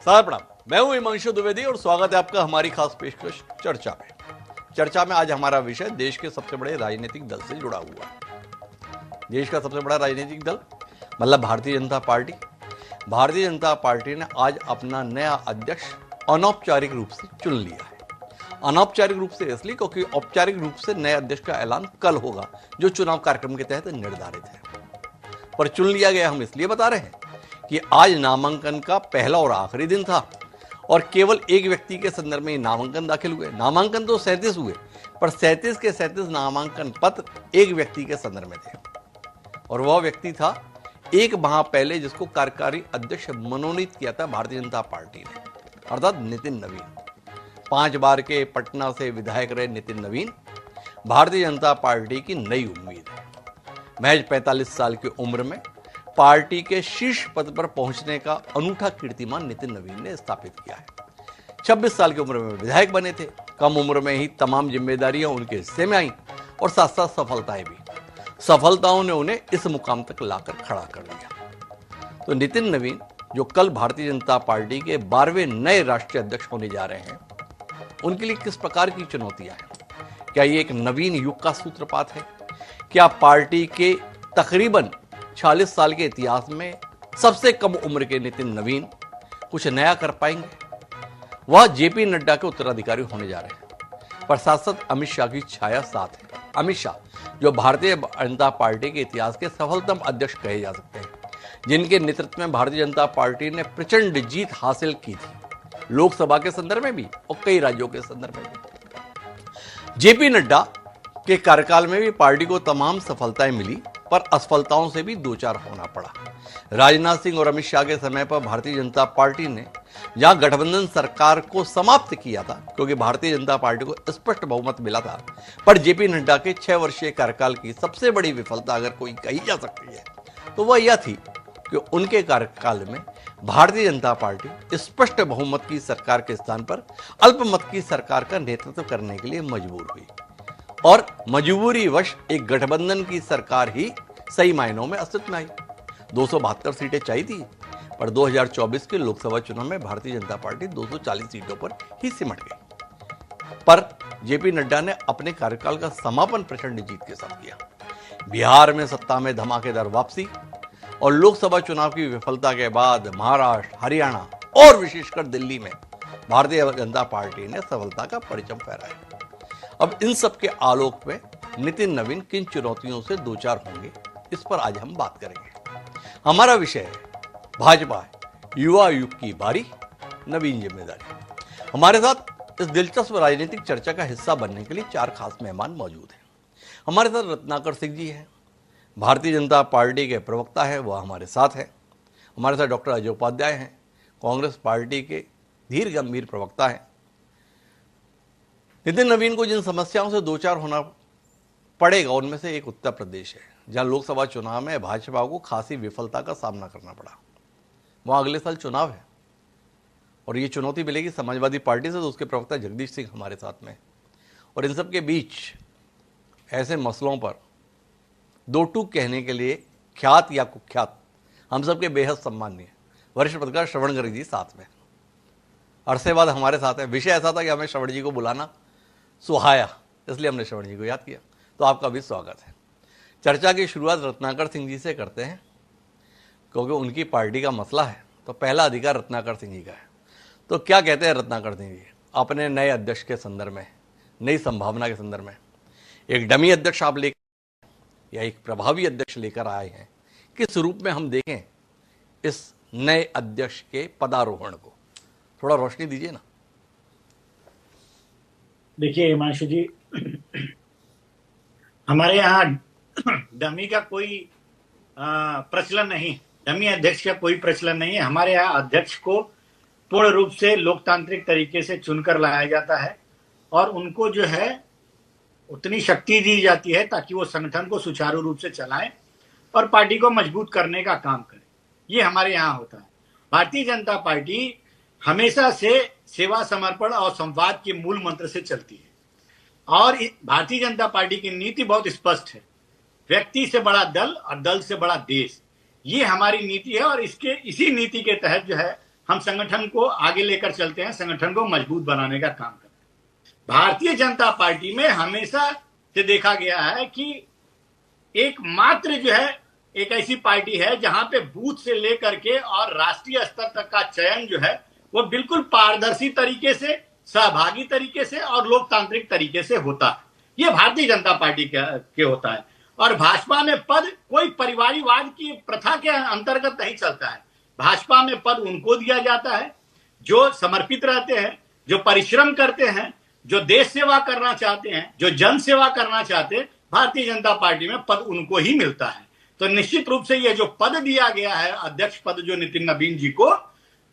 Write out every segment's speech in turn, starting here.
सादर प्रणाम। मैं हूं हिमांशु द्विवेदी और स्वागत है आपका हमारी खास पेशकश चर्चा में। चर्चा में आज हमारा विषय देश के सबसे बड़े राजनीतिक दल से जुड़ा हुआ है। देश का सबसे बड़ा राजनीतिक दल मतलब भारतीय जनता पार्टी। भारतीय जनता पार्टी ने आज अपना नया अध्यक्ष अनौपचारिक रूप से चुन लिया है। अनौपचारिक रूप से इसलिए क्योंकि औपचारिक रूप से नए अध्यक्ष का ऐलान कल होगा, जो चुनाव कार्यक्रम के तहत निर्धारित है। पर चुन लिया गया हम इसलिए बता रहे हैं कि आज नामांकन का पहला और आखिरी दिन था और केवल एक व्यक्ति के संदर्भ में नामांकन दाखिल हुए। नामांकन तो 37 हुए, पर 37 के 37 नामांकन पत्र एक व्यक्ति के संदर्भ में थे और वह व्यक्ति था एक माह पहले जिसको कार्यकारी अध्यक्ष मनोनीत किया था भारतीय जनता पार्टी ने, अर्थात नितिन नवीन। 5 बार के पटना से विधायक रहे नितिन नवीन भारतीय जनता पार्टी की नई उम्मीद है। महज 45 साल की उम्र में पार्टी के शीर्ष पद पर पहुंचने का अनूठा कीर्तिमान नितिन नवीन ने स्थापित किया है। 26 साल की उम्र में विधायक बने थे। कम उम्र में ही तमाम जिम्मेदारियां उनके हिस्से में आई और साथ साथ सफलताएं भी। सफलताओं ने उन्हें इस मुकाम तक लाकर खड़ा कर दिया। तो नितिन नवीन जो कल भारतीय जनता पार्टी के 12वें नए राष्ट्रीय अध्यक्ष होने जा रहे हैं, उनके लिए किस प्रकार की चुनौतियां हैं? क्या ये एक नवीन युग का सूत्रपात है? क्या पार्टी के तकरीबन 46 साल के इतिहास में सबसे कम उम्र के नितिन नवीन कुछ नया कर पाएंगे? वह जेपी नड्डा के उत्तराधिकारी होने जा रहे हैं, पर साथ साथ अमित शाह की छाया साथ है। अमित शाह जो भारतीय जनता पार्टी के इतिहास के सफलतम अध्यक्ष कहे जा सकते हैं, जिनके नेतृत्व में भारतीय जनता पार्टी ने प्रचंड जीत हासिल की थी, लोकसभा के संदर्भ में भी और कई राज्यों के संदर्भ में भी। जेपी नड्डा के कार्यकाल में भी पार्टी को तमाम सफलताएं मिली, पर असफलताओं से भी दो चार होना पड़ा। राजनाथ सिंह और अमित शाह के समय पर भारतीय जनता पार्टी ने जहां गठबंधन सरकार को समाप्त किया था, क्योंकि भारतीय जनता पार्टी को स्पष्ट बहुमत मिला था, पर जेपी नड्डा के 6 वर्षीय कार्यकाल की सबसे बड़ी विफलता अगर कोई कही जा सकती है तो वह यह थी कि उनके कार्यकाल में भारतीय जनता पार्टी स्पष्ट बहुमत की सरकार के स्थान पर अल्पमत की सरकार का नेतृत्व करने के लिए मजबूर हुई और मजबूरीवश एक गठबंधन की सरकार ही सही मायनों में अस्तित्व में आई। 272 सीटें चाहिए थी, पर 2024 के लोकसभा चुनाव में भारतीय जनता पार्टी 240 सीटों पर ही सिमट गई। पर जेपी नड्डा ने अपने कार्यकाल का समापन प्रचंड जीत के साथ किया। बिहार में सत्ता में धमाकेदार वापसी और लोकसभा चुनाव की विफलता के बाद महाराष्ट्र, हरियाणा और विशेषकर दिल्ली में भारतीय जनता पार्टी ने सफलता का परचम फहराया। अब इन सब के आलोक में नितिन नवीन किन चुनौतियों से दो चार होंगे, इस पर आज हम बात करेंगे। हमारा विषय है भाजपा युवा युग की बारी, नवीन जिम्मेदारी। हमारे साथ इस दिलचस्प राजनीतिक चर्चा का हिस्सा बनने के लिए 4 खास मेहमान मौजूद हैं। हमारे साथ रत्नाकर सिंह जी हैं, भारतीय जनता पार्टी के प्रवक्ता है, वह हमारे साथ है। हमारे साथ डॉक्टर अजय उपाध्याय हैं, कांग्रेस पार्टी के धीर गंभीर प्रवक्ता हैं। नितिन नवीन को जिन समस्याओं से दो चार होना पड़ेगा, उनमें से एक उत्तर प्रदेश है, जहां लोकसभा चुनाव में भाजपा को खासी विफलता का सामना करना पड़ा। वहां अगले साल चुनाव है और ये चुनौती मिलेगी समाजवादी पार्टी से, तो उसके प्रवक्ता जगदीश सिंह हमारे साथ में। और इन सब के बीच ऐसे मसलों पर दो टूक कहने के लिए ख्यात या कुख्यात हम सबके बेहद सम्माननीय वरिष्ठ पत्रकार श्रवण गर्ग जी साथ में अरसे बाद हमारे साथ है। विषय ऐसा था कि हमें श्रवण जी को बुलाना सुहाया, इसलिए हमने श्रवण जी को याद किया। तो आपका भी स्वागत है। चर्चा की शुरुआत रत्नाकर सिंह जी से करते हैं, क्योंकि उनकी पार्टी का मसला है, तो पहला अधिकार रत्नाकर सिंह जी का है। तो क्या कहते हैं रत्नाकर सिंह जी अपने नए अध्यक्ष के संदर्भ में, नई संभावना के संदर्भ में? एक डमी अध्यक्ष आप लेकर या एक प्रभावी अध्यक्ष लेकर आए हैं, किस रूप में हम देखें इस नए अध्यक्ष के पदारोहण को? थोड़ा रोशनी दीजिए ना। देखिए हिमांशु जी, हमारे यहाँ डमी का कोई प्रचलन नहीं, डमी अध्यक्ष का कोई प्रचलन नहीं है। हमारे यहाँ अध्यक्ष को पूर्ण रूप से लोकतांत्रिक तरीके से चुनकर लाया जाता है और उनको जो है उतनी शक्ति दी जाती है ताकि वो संगठन को सुचारू रूप से चलाएं और पार्टी को मजबूत करने का काम करें। ये हमारे यहाँ होता है। भारतीय जनता पार्टी हमेशा से सेवा, समर्पण और संवाद के मूल मंत्र से चलती है और भारतीय जनता पार्टी की नीति बहुत स्पष्ट है, व्यक्ति से बड़ा दल और दल से बड़ा देश। ये हमारी नीति है और इसी नीति के तहत जो है हम संगठन को आगे लेकर चलते हैं, संगठन को मजबूत बनाने का काम करते हैं। भारतीय जनता पार्टी में हमेशा से देखा गया है कि एकमात्र जो है एक ऐसी पार्टी है जहां पे बूथ से लेकर के और राष्ट्रीय स्तर तक का चयन जो है वो बिल्कुल पारदर्शी तरीके से, सहभागी तरीके से और लोकतांत्रिक तरीके से होता है। ये भारतीय जनता पार्टी के होता है। और भाजपा में पद कोई परिवारवाद की प्रथा के अंतर्गत नहीं चलता है। भाजपा में पद उनको दिया जाता है जो समर्पित रहते हैं, जो परिश्रम करते हैं, जो देश सेवा करना चाहते हैं, जो जन सेवा करना चाहते हैं। भारतीय जनता पार्टी में पद उनको ही मिलता है। तो निश्चित रूप से ये जो पद दिया गया है, अध्यक्ष पद जो नितिन नवीन जी को,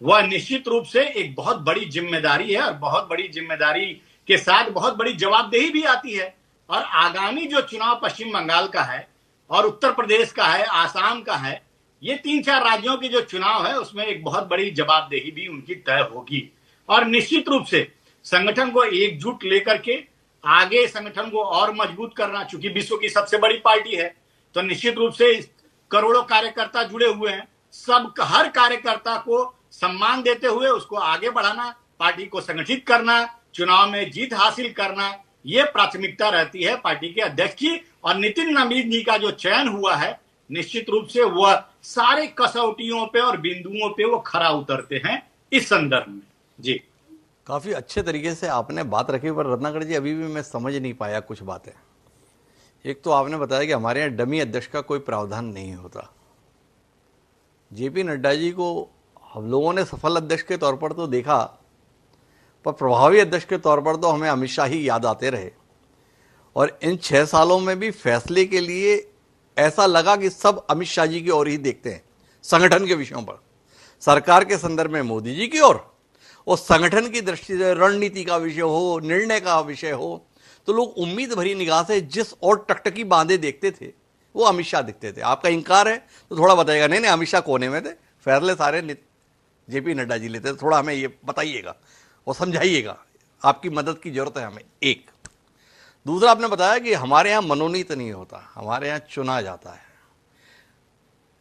वह निश्चित रूप से एक बहुत बड़ी जिम्मेदारी है और बहुत बड़ी जिम्मेदारी के साथ बहुत बड़ी जवाबदेही भी आती है। और आगामी जो चुनाव पश्चिम बंगाल का है और उत्तर प्रदेश का है, आसाम का है, ये 3-4 राज्यों के जो चुनाव है उसमें एक बहुत बड़ी जवाबदेही भी उनकी तय होगी। और निश्चित रूप से संगठन को एकजुट लेकर के आगे संगठन को और मजबूत करना, चूंकि विश्व की सबसे बड़ी पार्टी है तो निश्चित रूप से करोड़ों कार्यकर्ता जुड़े हुए हैं। सब हर कार्यकर्ता को सम्मान देते हुए उसको आगे बढ़ाना, पार्टी को संगठित करना, चुनाव में जीत हासिल करना, ये प्राथमिकता रहती है पार्टी के अध्यक्ष की। और नितिन नवीन जी का जो चयन हुआ है निश्चित रूप से वह सारे कसौटियों पे और बिंदुओं पे वो खरा उतरते हैं इस संदर्भ में। जी, काफी अच्छे तरीके से आपने बात रखी, पर रत्नाकर जी अभी भी मैं समझ नहीं पाया कुछ बातें। एक तो आपने बताया कि हमारे यहाँ डमी अध्यक्ष का कोई प्रावधान नहीं होता। जेपी नड्डा जी को हम लोगों ने सफल अध्यक्ष के तौर पर तो देखा, पर प्रभावी अध्यक्ष के तौर पर तो हमें अमित शाह ही याद आते रहे। और इन 6 सालों में भी फैसले के लिए ऐसा लगा कि सब अमित शाह जी की ओर ही देखते हैं। संगठन के विषयों पर, सरकार के संदर्भ में मोदी जी की ओर, और संगठन की दृष्टि से रणनीति का विषय हो, निर्णय का विषय हो, तो लोग उम्मीद भरी निगाह से जिस और टकटकी बांधे देखते थे वो अमित शाह दिखते थे। आपका इंकार है तो थोड़ा बताइएगा। नहीं, अमित शाह कोने में थे, फैसले सारे जेपी नड्डा जी लेते थे। थोड़ा हमें ये बताइएगा और समझाइएगा, आपकी मदद की जरूरत है हमें। एक दूसरा, आपने बताया कि हमारे यहाँ मनोनीत नहीं होता, हमारे यहाँ चुना जाता है।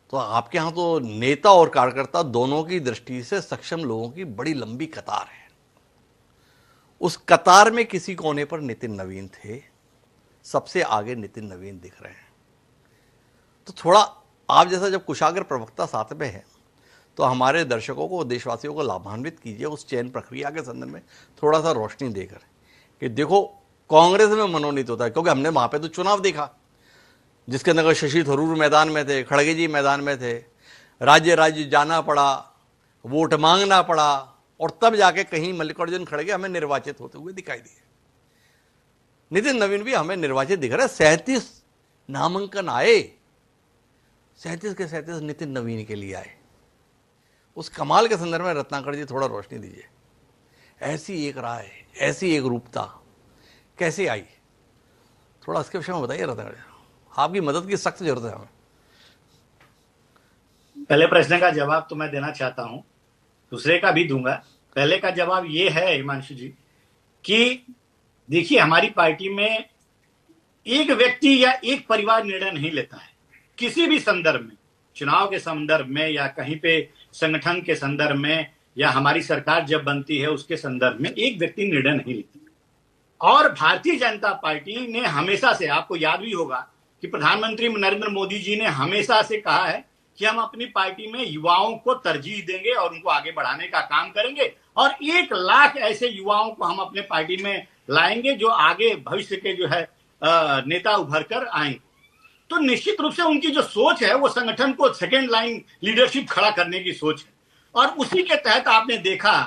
तो आपके यहाँ तो नेता और कार्यकर्ता दोनों की दृष्टि से सक्षम लोगों की बड़ी लंबी कतार है। उस कतार में किसी कोने पर नितिन नवीन थे, सबसे आगे नितिन नवीन दिख रहे हैं। तो थोड़ा आप जैसा जब कुशाग्र प्रवक्ता साथ में है तो हमारे दर्शकों को, देशवासियों को लाभान्वित कीजिए उस चयन प्रक्रिया के संदर्भ में थोड़ा सा रोशनी देकर कि देखो कांग्रेस में मनोनीत होता है, क्योंकि हमने वहां पे तो चुनाव देखा जिसके अंदर शशि थरूर मैदान में थे, खड़गे जी मैदान में थे, राज्य राज्य जाना पड़ा, वोट मांगना पड़ा, और तब जाके कहीं मल्लिकार्जुन खड़गे हमें निर्वाचित होते हुए दिखाई दिए। नितिन नवीन भी हमें निर्वाचित दिख रहा है। 37 नामांकन आए, 37 के 37 नितिन नवीन के लिए आए। उस कमाल के संदर्भ में रत्नाकर जी थोड़ा रोशनी दीजिए। ऐसी एक राय, ऐसी एक रूपता कैसे आई, थोड़ा इसके विषय में बताइए रत्नाकर जी। आपकी मदद की सख्त जरूरत है हमें। पहले प्रश्न का जवाब तो मैं देना चाहता हूं, दूसरे का भी दूंगा। पहले का जवाब ये है हिमांशु जी कि देखिए, हमारी पार्टी में एक व्यक्ति या एक परिवार निर्णय नहीं लेता है। किसी भी संदर्भ में, चुनाव के संदर्भ में या कहीं पे संगठन के संदर्भ में या हमारी सरकार जब बनती है उसके संदर्भ में एक व्यक्ति निर्णय नहीं लेता। और भारतीय जनता पार्टी ने हमेशा से, आपको याद भी होगा कि प्रधानमंत्री नरेंद्र मोदी जी ने हमेशा से कहा है कि हम अपनी पार्टी में युवाओं को तरजीह देंगे और उनको आगे बढ़ाने का काम करेंगे, और 1 लाख ऐसे युवाओं को हम अपने पार्टी में लाएंगे जो आगे भविष्य के जो है नेता उभर कर आएंगे। तो निश्चित रूप से उनकी जो सोच है वो संगठन को सेकेंड लाइन लीडरशिप खड़ा करने की सोच है। और उसी के तहत आपने देखा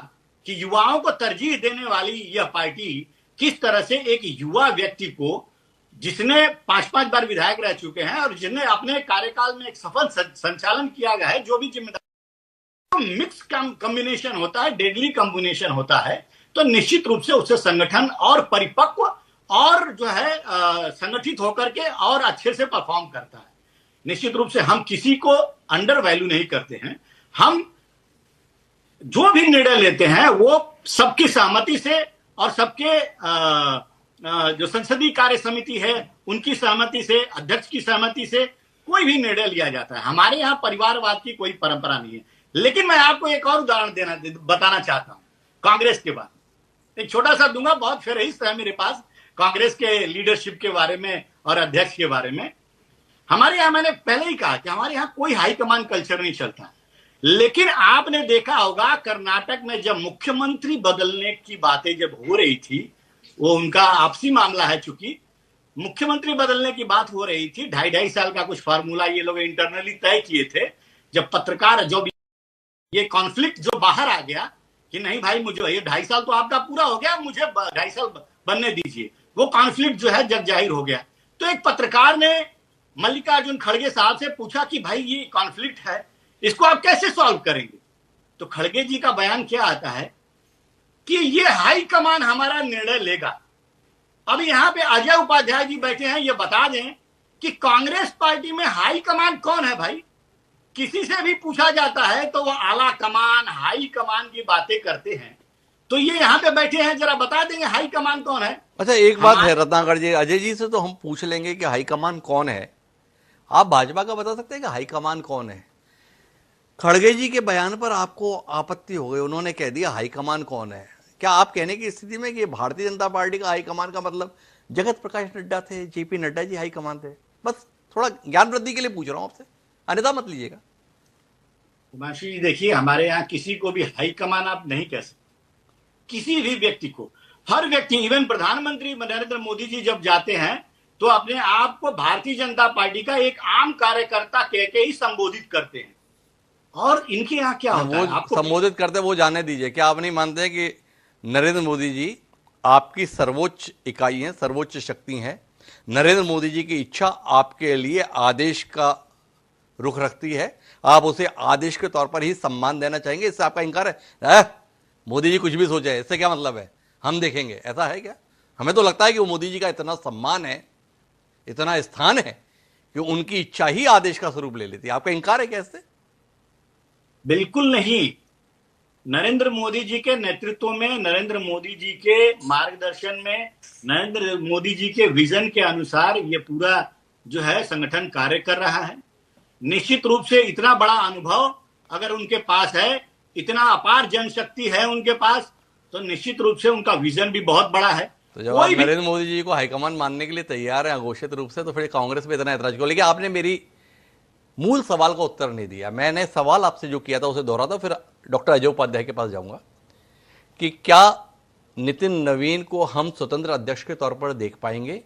कि युवाओं को तरजीह देने वाली यह पार्टी किस तरह से एक युवा व्यक्ति को, जिसने 5-5 बार विधायक रह चुके हैं और जिन्हें अपने कार्यकाल में एक सफल संचालन किया गया है, जो भी जिम्मेदारी, मिक्स कॉम्बिनेशन होता है, डेडली कॉम्बिनेशन होता है, तो निश्चित रूप से उससे संगठन और परिपक्व और जो है संगठित होकर के और अच्छे से परफॉर्म करता है। निश्चित रूप से हम किसी को अंडर वैल्यू नहीं करते हैं। हम जो भी निर्णय लेते हैं वो सबकी सहमति से और सबके जो संसदीय कार्य समिति है उनकी सहमति से, अध्यक्ष की सहमति से कोई भी निर्णय लिया जाता है। हमारे यहाँ परिवारवाद की कोई परंपरा नहीं है। लेकिन मैं आपको एक और उदाहरण बताना चाहता हूं कांग्रेस के बारे में। एक छोटा सा दूंगा, बहुत फेरहिस्त है मेरे पास कांग्रेस के लीडरशिप के बारे में और अध्यक्ष के बारे में। हमारे यहां, मैंने पहले ही कहा कि हमारे यहां कोई हाईकमान कल्चर नहीं चलता, लेकिन आपने देखा होगा कर्नाटक में जब मुख्यमंत्री बदलने की बातें जब हो रही थी, वो उनका आपसी मामला है, चूंकि मुख्यमंत्री बदलने की बात हो रही थी, 2.5 साल का कुछ फार्मूला ये लोग इंटरनली तय किए थे। जब पत्रकार जो ये कॉन्फ्लिक्ट जो बाहर आ गया कि नहीं भाई, मुझे ये 2.5 साल तो आपका पूरा हो गया, मुझे 2.5 साल बनने दीजिए, वो कॉन्फ्लिक्ट जो है जग जाहिर हो गया। तो एक पत्रकार ने मल्लिकार्जुन खड़गे साहब से पूछा कि भाई ये कॉन्फ्लिक्ट है, इसको आप कैसे सॉल्व करेंगे? तो खड़गे जी का बयान क्या आता है कि ये हाई कमान हमारा निर्णय लेगा। अब यहां पे अजय उपाध्याय जी बैठे हैं, ये बता दें कि कांग्रेस पार्टी में हाई कमान कौन है भाई? किसी से भी पूछा जाता है तो वो आला कमान, हाई कमान की बातें करते हैं। तो ये यहाँ पे बैठे हैं, जरा बता देंगे हाई कमान कौन है? अच्छा, एक बात है रत्नाकर जी, अजय जी से तो हम पूछ लेंगे कि हाई कमान कौन है, आप भाजपा का बता सकते हैं कि हाई कमान कौन है? खड़गे जी के बयान पर आपको आपत्ति हो गई, उन्होंने कह दिया हाई कमान कौन है। क्या आप कहने की स्थिति में कि भारतीय जनता पार्टी का हाई कमान का मतलब जगत प्रकाश नड्डा थे, JP Nadda ji high command थे? बस थोड़ा ज्ञान वृद्धि के लिए पूछ रहा हूं आपसे, अन्यथा मत लीजिएगा। हिमांशु जी देखिए, हमारे यहाँ किसी को भी हाई कमान आप नहीं कह सकते, किसी भी व्यक्ति को। हर व्यक्ति, इवन प्रधानमंत्री नरेंद्र मोदी जी जब जाते हैं तो अपने आप को भारतीय जनता पार्टी का एक आम कार्यकर्ता कह के ही संबोधित करते हैं। और इनके यहाँ क्या होता है, आपको संबोधित करते वो जाने दीजिए। क्या आप नहीं मानते कि नरेंद्र मोदी जी आपकी सर्वोच्च इकाई है, सर्वोच्च शक्ति है? नरेंद्र मोदी जी की इच्छा आपके लिए आदेश का रुख रखती है, आप उसे आदेश के तौर पर ही सम्मान देना चाहेंगे? इससे आपका इंकार है? मोदी जी कुछ भी सोचे, इससे क्या मतलब है, हम देखेंगे, ऐसा है क्या? हमें तो लगता है कि वो मोदी जी का इतना सम्मान है, इतना स्थान है कि उनकी इच्छा ही आदेश का स्वरूप ले लेती है। आपका इंकार है क्या इससे? बिल्कुल नहीं। नरेंद्र मोदी जी के नेतृत्व में, नरेंद्र मोदी जी के मार्गदर्शन में, नरेंद्र मोदी जी के विजन के अनुसार ये पूरा जो है संगठन कार्य कर रहा है। निश्चित रूप से इतना बड़ा अनुभव अगर उनके पास है, इतना अपार जनशक्ति है उनके पास, तो निश्चित रूप से उनका विजन भी बहुत बड़ा है। तो जब आप नरेंद्र मोदी जी को हाईकमान मानने के लिए तैयार है घोषित रूप से, तो फिर कांग्रेस पे इतना ऐतराज क्यों? लेकिन आपने मेरी मूल सवाल का उत्तर नहीं दिया। मैंने सवाल आपसे जो किया था उसे दोहराता, फिर डॉक्टर अजय उपाध्याय के पास जाऊंगा कि क्या नितिन नवीन को हम स्वतंत्र अध्यक्ष के तौर पर देख पाएंगे,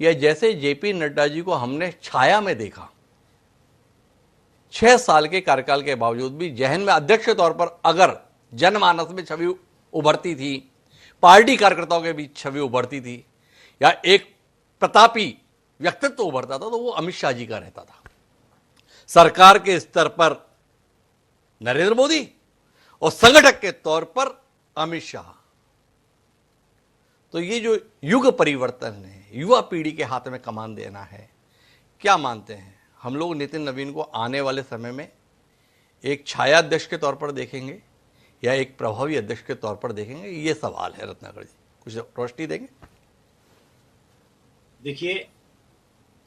या जैसे जेपी नड्डा जी को हमने छाया में देखा, 6 साल के कार्यकाल के बावजूद भी जहन में अध्यक्ष के तौर पर अगर जनमानस में छवि उभरती थी, पार्टी कार्यकर्ताओं के बीच छवि उभरती थी, या एक प्रतापी व्यक्तित्व उभरता था, तो वो अमित शाह जी का रहता था। सरकार के स्तर पर नरेंद्र मोदी और संगठक के तौर पर अमित शाह। तो ये जो युग परिवर्तन है, युवा पीढ़ी के हाथ में कमान देना है, क्या मानते हैं हम लोग नितिन नवीन को आने वाले समय में एक छाया अध्यक्ष के तौर पर देखेंगे या एक प्रभावी अध्यक्ष के तौर पर देखेंगे? ये सवाल है रत्नाकर जी, कुछ रोशनी देंगे? देखिए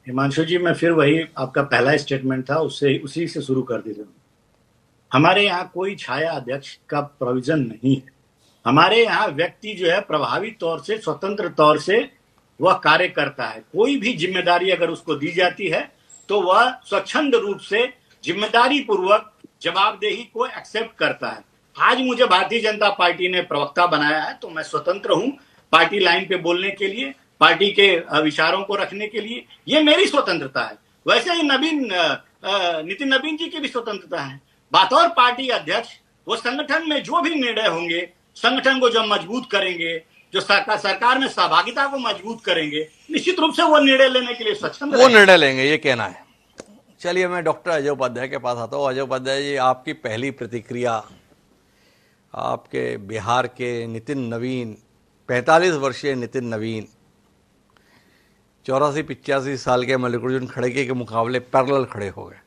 हिमांशु जी, मैं फिर वही आपका पहला स्टेटमेंट था उसी से शुरू कर देता हूं। हमारे यहाँ कोई छाया अध्यक्ष का प्रोविजन नहीं है। हमारे यहाँ व्यक्ति जो है प्रभावी तौर से, स्वतंत्र तौर से वह कार्य करता है। कोई भी जिम्मेदारी अगर उसको दी जाती है तो वह स्वच्छंद रूप से जिम्मेदारी पूर्वक जवाबदेही को एक्सेप्ट करता है। आज मुझे भारतीय जनता पार्टी ने प्रवक्ता बनाया है तो मैं स्वतंत्र हूं पार्टी लाइन पे बोलने के लिए, पार्टी के विचारों को रखने के लिए, ये मेरी स्वतंत्रता है। वैसे ही नितिन नवीन जी की भी स्वतंत्रता है। बतौर पार्टी अध्यक्ष वो संगठन में जो भी निर्णय होंगे, संगठन को जो मजबूत करेंगे, जो सरकार में सहभागिता को मजबूत करेंगे, निश्चित रूप से वो निर्णय लेने के लिए स्वच्छंद वो निर्णय लेंगे, ये कहना है। चलिए मैं डॉक्टर अजय उपाध्याय के पास आता हूँ। अजय उपाध्याय जी, आपकी पहली प्रतिक्रिया, आपके बिहार के नितिन नवीन, 45 वर्षीय नितिन नवीन 84-85 साल के मल्लिकार्जुन खड़गे के मुकाबले पैरेलल खड़े हो गए।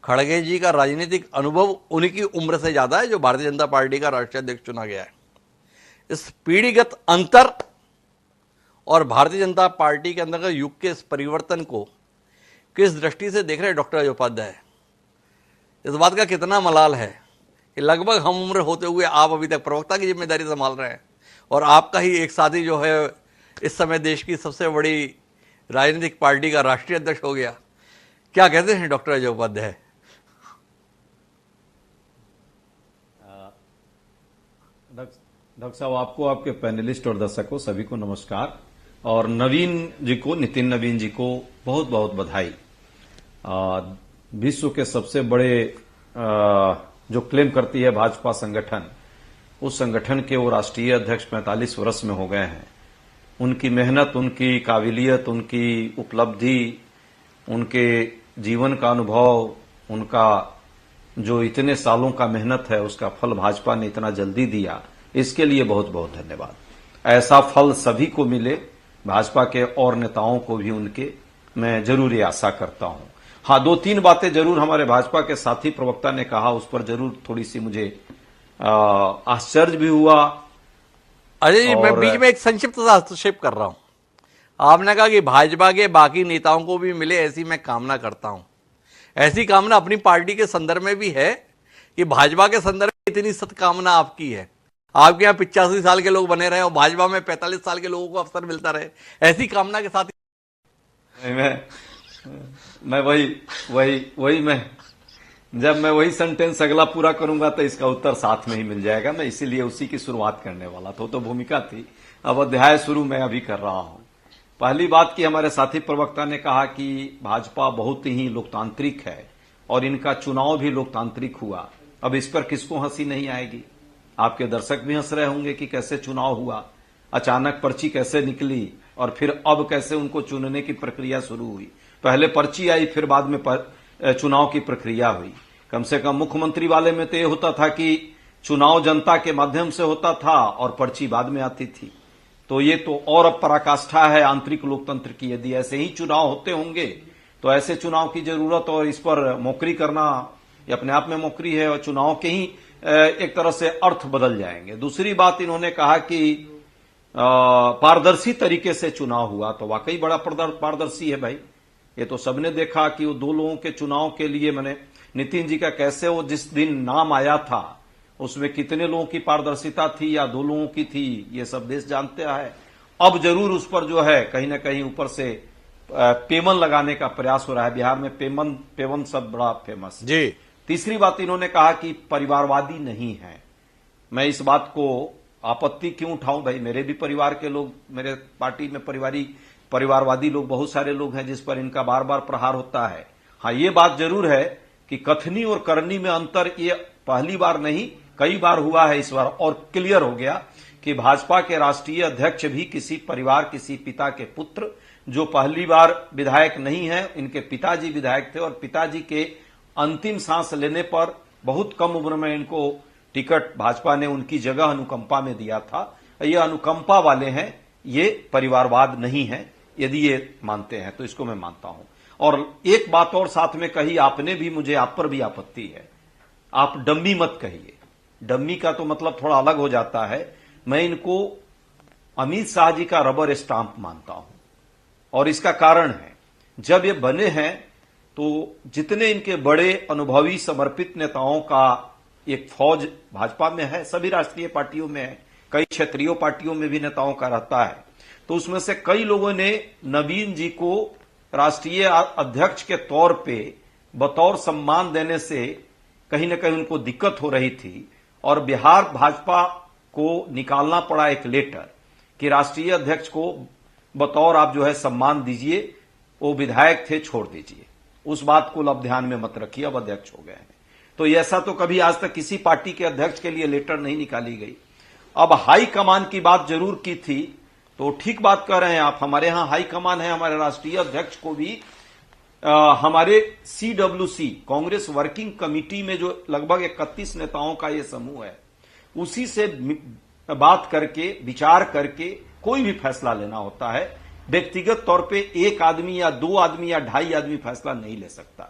खड़गे जी का राजनीतिक अनुभव उनकी उम्र से ज़्यादा है जो भारतीय जनता पार्टी का राष्ट्रीय अध्यक्ष चुना गया है। इस पीढ़ीगत अंतर और भारतीय जनता पार्टी के अंदर युग के इस परिवर्तन को किस दृष्टि से देख रहे हैं डॉक्टर अजय उपाध्याय? इस बात का कितना मलाल है कि लगभग हम उम्र होते हुए आप अभी तक प्रवक्ता की जिम्मेदारी संभाल रहे हैं और आपका ही एक साथी जो है इस समय देश की सबसे बड़ी राजनीतिक पार्टी का राष्ट्रीय अध्यक्ष हो गया। क्या कहते हैं डॉक्टर अजय उपाध्याय? डॉक्टर साहब, आपको, आपके पैनलिस्ट और दर्शकों सभी को नमस्कार। और नवीन जी को, नितिन नवीन जी को बहुत बहुत बधाई। विश्व के सबसे बड़े जो क्लेम करती है भाजपा संगठन, उस संगठन के वो राष्ट्रीय अध्यक्ष 45 वर्ष में हो गए हैं। उनकी मेहनत, उनकी काबिलियत, उनकी उपलब्धि, उनके जीवन का अनुभव, उनका जो इतने सालों का मेहनत है, उसका फल भाजपा ने इतना जल्दी दिया, इसके लिए बहुत बहुत धन्यवाद। ऐसा फल सभी को मिले, भाजपा के और नेताओं को भी उनके, मैं जरूर ये आशा करता हूं। हाँ, 2-3 बातें जरूर हमारे भाजपा के साथी प्रवक्ता ने कहा, उस पर जरूर थोड़ी सी मुझे आश्चर्य भी हुआ। अजय जी, मैं बीच में एक संक्षिप्त सा हस्तक्षेप कर रहा हूं। आपने कहा कि भाजपा के बाकी नेताओं को भी मिले, ऐसी मैं कामना करता हूं। ऐसी कामना अपनी पार्टी के संदर्भ में भी है कि भाजपा के संदर्भ में इतनी सत्कामना आपकी है। आपके यहाँ 85 साल के लोग बने रहे और भाजपा में 45 साल के लोगों को अवसर मिलता रहे, ऐसी कामना के साथ मैं जब मैं वही सेंटेंस अगला पूरा करूंगा तो इसका उत्तर साथ में ही मिल जाएगा। मैं इसीलिए उसी की शुरुआत करने वाला था, तो भूमिका थी। अब अध्याय शुरू मैं अभी कर रहा हूं। पहली बात की, हमारे साथी प्रवक्ता ने कहा कि भाजपा बहुत ही लोकतांत्रिक है और इनका चुनाव भी लोकतांत्रिक हुआ। अब इस पर किसको हंसी नहीं आएगी? आपके दर्शक भी हंस रहे होंगे कि कैसे चुनाव हुआ, अचानक पर्ची कैसे निकली और फिर अब कैसे उनको चुनने की प्रक्रिया शुरू हुई। पहले पर्ची आई, फिर बाद में चुनाव की प्रक्रिया हुई। कम से कम मुख्यमंत्री वाले में तो ये होता था कि चुनाव जनता के माध्यम से होता था और पर्ची बाद में आती थी। तो ये तो और अब पराकाष्ठा है आंतरिक लोकतंत्र की। यदि ऐसे ही चुनाव होते होंगे तो ऐसे चुनाव की जरूरत और इस पर मौकरी करना ये अपने आप में मौकरी है और चुनाव के ही एक तरह से अर्थ बदल जाएंगे। दूसरी बात, इन्होंने कहा कि पारदर्शी तरीके से चुनाव हुआ, तो वाकई बड़ा पारदर्शी है भाई। ये तो सबने देखा कि वो 2 लोगों के चुनाव के लिए, मैंने नितिन जी का कैसे वो जिस दिन नाम आया था उसमें कितने लोगों की पारदर्शिता थी या 2 लोगों की थी, ये सब देश जानते हैं। अब जरूर उस पर जो है कहीं ना कहीं ऊपर से पेमन लगाने का प्रयास हो रहा है। बिहार में पेवन शब्द बड़ा फेमस जी। तीसरी बात, इन्होंने कहा कि परिवारवादी नहीं है। मैं इस बात को आपत्ति क्यों उठाऊं भाई? मेरे भी परिवार के लोग, मेरे पार्टी में परिवारवादी लोग बहुत सारे लोग हैं जिस पर इनका बार बार प्रहार होता है। हाँ, ये बात जरूर है कि कथनी और करनी में अंतर ये पहली बार नहीं, कई बार हुआ है इस बार, और क्लियर हो गया कि भाजपा के राष्ट्रीय अध्यक्ष भी किसी परिवार, किसी पिता के पुत्र, जो पहली बार विधायक नहीं है, इनके पिताजी विधायक थे और पिताजी के अंतिम सांस लेने पर बहुत कम उम्र में इनको टिकट भाजपा ने उनकी जगह अनुकंपा में दिया था। ये अनुकंपा वाले हैं, ये परिवारवाद नहीं है। यदि ये मानते हैं तो इसको मैं मानता हूं। और एक बात और साथ में कही आपने भी, मुझे आप पर भी आपत्ति है। आप डम्मी मत कहिए। डम्मी का तो मतलब थोड़ा अलग हो जाता है। मैं इनको अमित शाह जी का रबर स्टाम्प मानता हूं और इसका कारण है, जब ये बने हैं तो जितने इनके बड़े अनुभवी समर्पित नेताओं का एक फौज भाजपा में है, सभी राष्ट्रीय पार्टियों में है, कई क्षेत्रीय पार्टियों में भी नेताओं का रहता है, तो उसमें से कई लोगों ने नवीन जी को राष्ट्रीय अध्यक्ष के तौर पे बतौर सम्मान देने से कहीं ना कहीं उनको दिक्कत हो रही थी और बिहार भाजपा को निकालना पड़ा एक लेटर कि राष्ट्रीय अध्यक्ष को बतौर आप जो है सम्मान दीजिए, वो विधायक थे, छोड़ दीजिए। उस बात को अब ध्यान में मत रखिए, अब अध्यक्ष हो गए हैं। तो ऐसा तो कभी आज तक किसी पार्टी के अध्यक्ष के लिए लेटर नहीं निकाली गई। अब हाई कमान की बात जरूर की थी, तो ठीक बात कर रहे हैं आप। हमारे यहां हाई कमान है, हमारे राष्ट्रीय अध्यक्ष को भी हमारे CWC कांग्रेस वर्किंग कमेटी में जो लगभग 31 नेताओं का ये समूह है, उसी से बात करके, विचार करके कोई भी फैसला लेना होता है। व्यक्तिगत तौर पे एक आदमी या 2 आदमी या 2.5 आदमी फैसला नहीं ले सकता।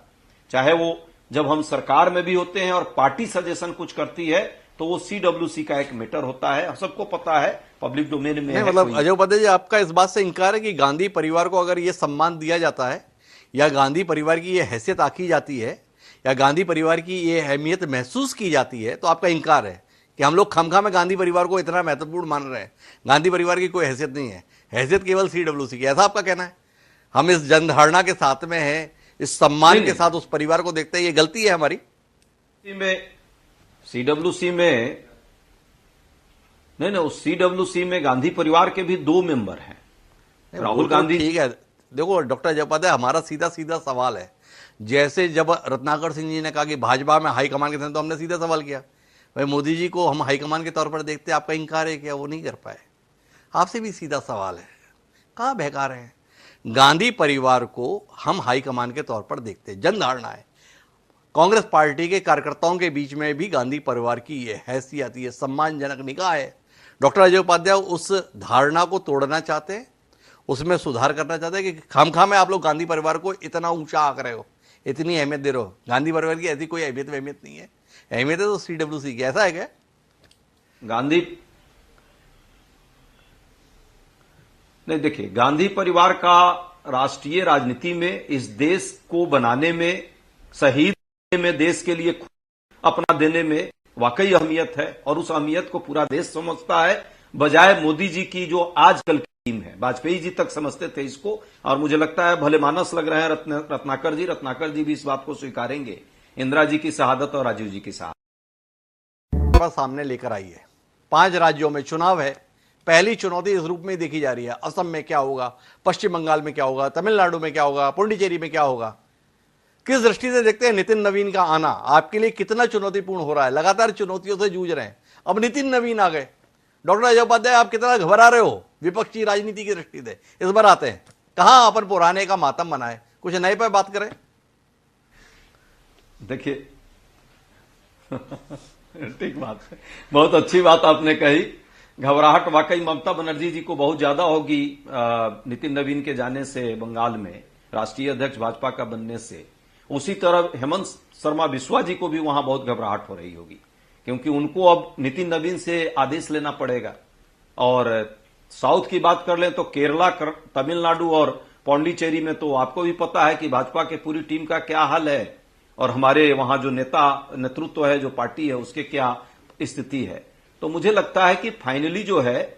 चाहे वो जब हम सरकार में भी होते हैं और पार्टी सजेशन कुछ करती है तो वो CWC का एक मैटर होता है, सबको पता है, पब्लिक डोमेन में है। मतलब अजय उपाध्याय जी, आपका इस बात से इंकार है कि गांधी परिवार को अगर ये सम्मान दिया जाता है या गांधी परिवार की ये हैसियत आकी जाती है या गांधी परिवार की ये अहमियत महसूस की जाती है, तो आपका इनकार है कि हम लोग खामखा में गांधी परिवार को इतना महत्वपूर्ण मान रहे हैं। गांधी परिवार की कोई हैसियत नहीं है, हैसियत केवल CWC की, ऐसा आपका कहना है? हम इस जनधारणा के साथ में हैं, इस सम्मान के साथ उस परिवार को देखते हैं, ये गलती है हमारी? CWC में नहीं, उस CWC में गांधी परिवार के भी 2 मेंबर हैं, राहुल गांधी। ठीक है, देखो डॉक्टर अजय उपाध्याय, हमारा सीधा सीधा सवाल है, जैसे जब रत्नाकर सिंह जी ने कहा कि भाजपा में हाईकमान के थे, तो हमने सीधा सवाल किया भाई मोदी जी को हम हाईकमान के तौर पर देखते हैं, आपका इनकार है क्या? वो नहीं कर पाए। आपसे भी सीधा सवाल है, कहाँ बहका रहे हैं? गांधी परिवार को हम हाईकमान के तौर पर देखते हैं, जनधारणा है। कांग्रेस पार्टी के कार्यकर्ताओं के बीच में भी गांधी परिवार की ये हैसियत, ये सम्मानजनक निगाह है। डॉक्टर अजय उपाध्याय उस धारणा को तोड़ना चाहते हैं, उसमें सुधार करना चाहते हैं कि खामखा में आप लोग गांधी परिवार को इतना ऊंचा आंक रहे हो, इतनी अहमियत दे रहे हो। गांधी परिवार की ऐसी कोई अहमियत नहीं है, अहमियत है तो CWC की। ऐसा है क्या? गांधी नहीं, देखिए, गांधी परिवार का राष्ट्रीय राजनीति में, इस देश को बनाने में, शहीद में, देश के लिए अपना देने में वाकई अहमियत है, और उस अहमियत को पूरा देश समझता है, बजाय मोदी जी की जो आजकल की टीम है। वाजपेयी जी तक समझते थे इसको, और मुझे लगता है भले मानस लग रहे हैं रत्नाकर जी भी इस बात को स्वीकारेंगे, इंदिरा जी की शहादत और राजीव जी की शहादत सामने लेकर आई है। 5 राज्यों में चुनाव है, पहली चुनौती इस रूप में देखी जा रही है। असम में क्या होगा, पश्चिम बंगाल में क्या होगा, तमिलनाडु में क्या होगा, पुडुचेरी में क्या होगा? किस दृष्टि से देखते हैं नितिन नवीन का आना आपके लिए कितना चुनौतीपूर्ण हो रहा है? लगातार चुनौतियों से जूझ रहे हैं, अब नितिन नवीन आ गए। डॉक्टर अजय उपाध्याय, आप कितना घबरा रहे हो विपक्षी राजनीति की दृष्टि से? इस बार आते हैं, कहां अपन पुराने का मातम मनाए, कुछ नए पर बात करें। देखिए ठीक बात है, बहुत अच्छी बात आपने कही। घबराहट वाकई ममता बनर्जी जी को बहुत ज्यादा होगी नितिन नवीन के जाने से, बंगाल में राष्ट्रीय अध्यक्ष भाजपा का बनने से। उसी तरह हेमंत शर्मा बिस्वा जी को भी वहां बहुत घबराहट हो रही होगी, क्योंकि उनको अब नितिन नवीन से आदेश लेना पड़ेगा। और साउथ की बात कर लें तो केरला, तमिलनाडु और पौंडीचेरी में तो आपको भी पता है कि भाजपा की पूरी टीम का क्या हाल है, और हमारे वहां जो नेतृत्व है, जो पार्टी है, उसके क्या स्थिति है। तो मुझे लगता है कि फाइनली जो है,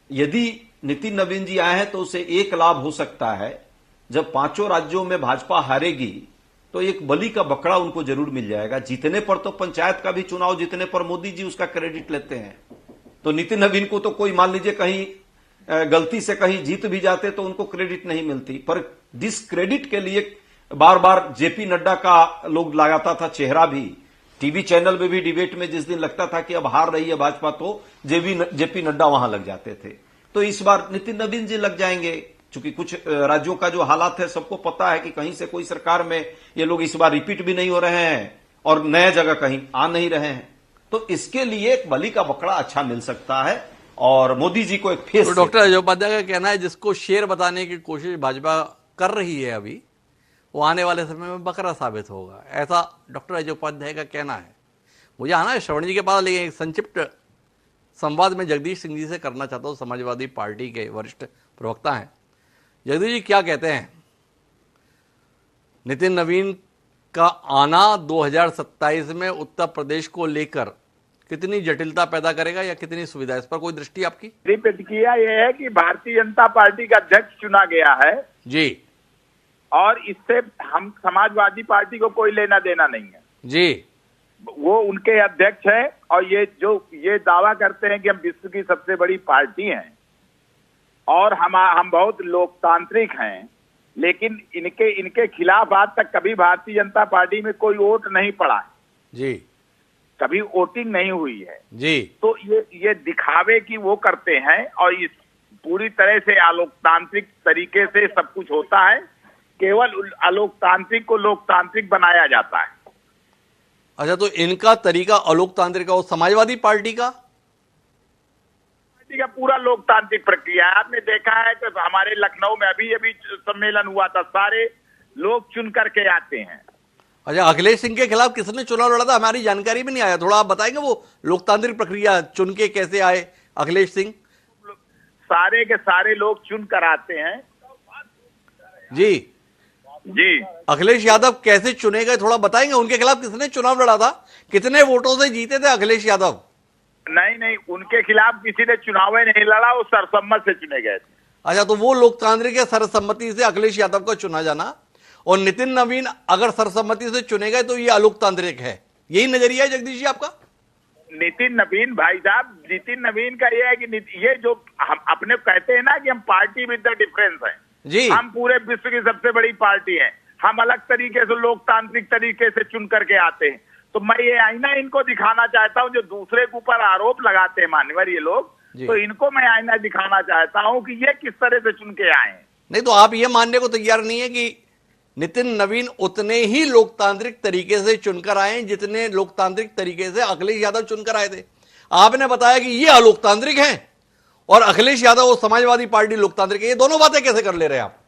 यदि नितिन नवीन जी आए हैं तो उसे एक लाभ हो सकता है, जब 5 राज्यों में भाजपा हारेगी तो एक बलि का बकरा उनको जरूर मिल जाएगा। जीतने पर तो पंचायत का भी चुनाव जीतने पर मोदी जी उसका क्रेडिट लेते हैं, तो नितिन नवीन को तो कोई मान लीजिए कहीं गलती से कहीं जीत भी जाते तो उनको क्रेडिट नहीं मिलती। पर डिसक्रेडिट के लिए बार बार जेपी नड्डा का लोग लगाता था चेहरा भी, टीवी चैनल में भी डिबेट में जिस दिन लगता था कि अब हार रही है भाजपा, तो जेपी नड्डा वहां लग जाते थे। तो इस बार नितिन नवीन जी लग जाएंगे, चूंकि कुछ राज्यों का जो हालात है सबको पता है कि कहीं से कोई सरकार में ये लोग इस बार रिपीट भी नहीं हो रहे हैं और नए जगह कहीं आ नहीं रहे हैं, तो इसके लिए एक बलि का बकरा अच्छा मिल सकता है और मोदी जी को एक फेस। तो डॉक्टर अजय उपाध्याय का कहना है जिसको शेर बताने की कोशिश भाजपा कर रही है अभी, वो आने वाले समय में बकरा साबित होगा, ऐसा डॉक्टर अजय उपाध्याय का कहना है। मुझे आना है श्रवण जी के पास, लेकिन एक संक्षिप्त संवाद में जगदीश सिंह जी से करना चाहता हूँ, समाजवादी पार्टी के वरिष्ठ प्रवक्ता हैं। जगदीश जी क्या कहते हैं, नितिन नवीन का आना 2027 में उत्तर प्रदेश को लेकर कितनी जटिलता पैदा करेगा या कितनी सुविधा, इस पर कोई दृष्टि आपकी? मेरी प्रतिक्रिया यह है कि भारतीय जनता पार्टी का अध्यक्ष चुना गया है जी, और इससे हम समाजवादी पार्टी को कोई लेना देना नहीं है जी। वो उनके अध्यक्ष है, और ये दावा करते हैं कि हम विश्व की सबसे बड़ी पार्टी हैं और हम बहुत लोकतांत्रिक हैं, लेकिन इनके खिलाफ आज तक कभी भारतीय जनता पार्टी में कोई वोट नहीं पड़ा है जी, कभी वोटिंग नहीं हुई है जी। तो ये दिखावे की वो करते हैं, और इस पूरी तरह से अलोकतांत्रिक तरीके से सब कुछ होता है, केवल अलोकतांत्रिक को लोकतांत्रिक बनाया जाता है। अच्छा, तो इनका तरीका अलोकतांत्रिक और समाजवादी पार्टी का पूरा लोकतांत्रिक प्रक्रिया है। आपने देखा है कि हमारे लखनऊ में अभी सम्मेलन हुआ था, सारे लोग चुन करके आते हैं। अच्छा, अखिलेश सिंह के खिलाफ किसने चुनाव लड़ा था, हमारी जानकारी में नहीं आया, थोड़ा आप बताएंगे वो लोकतांत्रिक प्रक्रिया चुन के कैसे आए अखिलेश सिंह? सारे के सारे लोग चुन कर आते हैं जी, जी अखिलेश यादव कैसे चुने गए थोड़ा बताएंगे? उनके खिलाफ किसने चुनाव लड़ा था? कितने वोटों से जीते थे अखिलेश यादव? नहीं, उनके खिलाफ किसी ने चुनाव नहीं लड़ा, वो सर्वसम्मत से चुने गए थे। अच्छा, तो वो लोकतांत्रिक या सर्वसम्मति से अखिलेश यादव का चुना जाना, और नितिन नवीन अगर सर्वसम्मति से चुने गए तो ये अलोकतांत्रिक है, यही नजरिया है जगदीश जी आपका? नितिन नवीन भाई साहब, नितिन नवीन का ये है कि ये जो हम अपने कहते हैं ना कि हम पार्टी विद द डिफरेंस है जी, हम पूरे विश्व की सबसे बड़ी पार्टी है, हम अलग तरीके से लोकतांत्रिक तरीके से चुन करके आते हैं। तो मैं ये आईना इनको दिखाना चाहता हूं, जो दूसरे के ऊपर आरोप लगाते हैं मान्यवर ये लोग, तो इनको मैं आईना दिखाना चाहता हूं कि ये किस तरह से चुन के आए हैं। नहीं तो आप ये मानने को तैयार नहीं है कि नितिन नवीन उतने ही लोकतांत्रिक तरीके से चुनकर आए जितने लोकतांत्रिक तरीके से अखिलेश यादव चुनकर आए थे? आपने बताया कि ये अलोकतांत्रिक हैं और अखिलेश यादव और समाजवादी पार्टी लोकतांत्रिक है, ये दोनों बातें कैसे कर ले रहे हैं आप?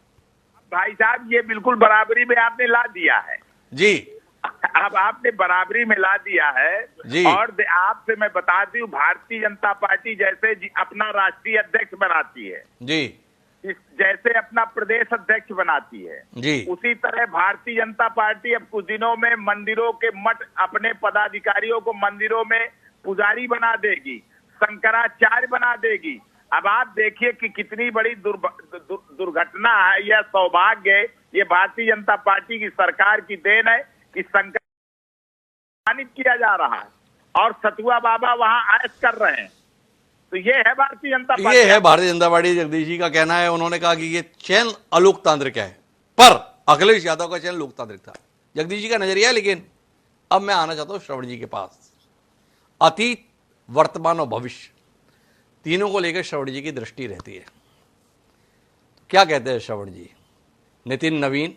भाई साहब, ये बिल्कुल बराबरी में आपने ला दिया है जी, अब आपने बराबरी में ला दिया है जी। और आपसे मैं बता दूं, भारतीय जनता पार्टी जैसे अपना राष्ट्रीय अध्यक्ष बनाती है जी, जैसे अपना प्रदेश अध्यक्ष बनाती है जी, उसी तरह भारतीय जनता पार्टी अब कुछ दिनों में मंदिरों के मठ अपने पदाधिकारियों को मंदिरों में पुजारी बना देगी, शंकराचार्य बना देगी। अब आप देखिए कि कितनी बड़ी दुर्घटना है या सौभाग्य, ये भारतीय जनता पार्टी की सरकार की देन है कि शंकर सम्मानित किया जा रहा है और सतुआ बाबा वहां ऐश कर रहे हैं। तो ये है भारतीय जनता पार्टी। ये है भारतीय जनता पार्टी। जगदीश जी का कहना है, उन्होंने कहा कि ये चयन अलोकतांत्रिक है, पर अखिलेश यादव का चयन लोकतांत्रिक था। जगदीश जी का नजरिया है। लेकिन अब मैं आना चाहता हूं श्रवण जी के पास। अतीत, वर्तमान और भविष्य तीनों को लेकर श्रवण जी की दृष्टि रहती है। क्या कहते हैं श्रवण जी? नितिन नवीन,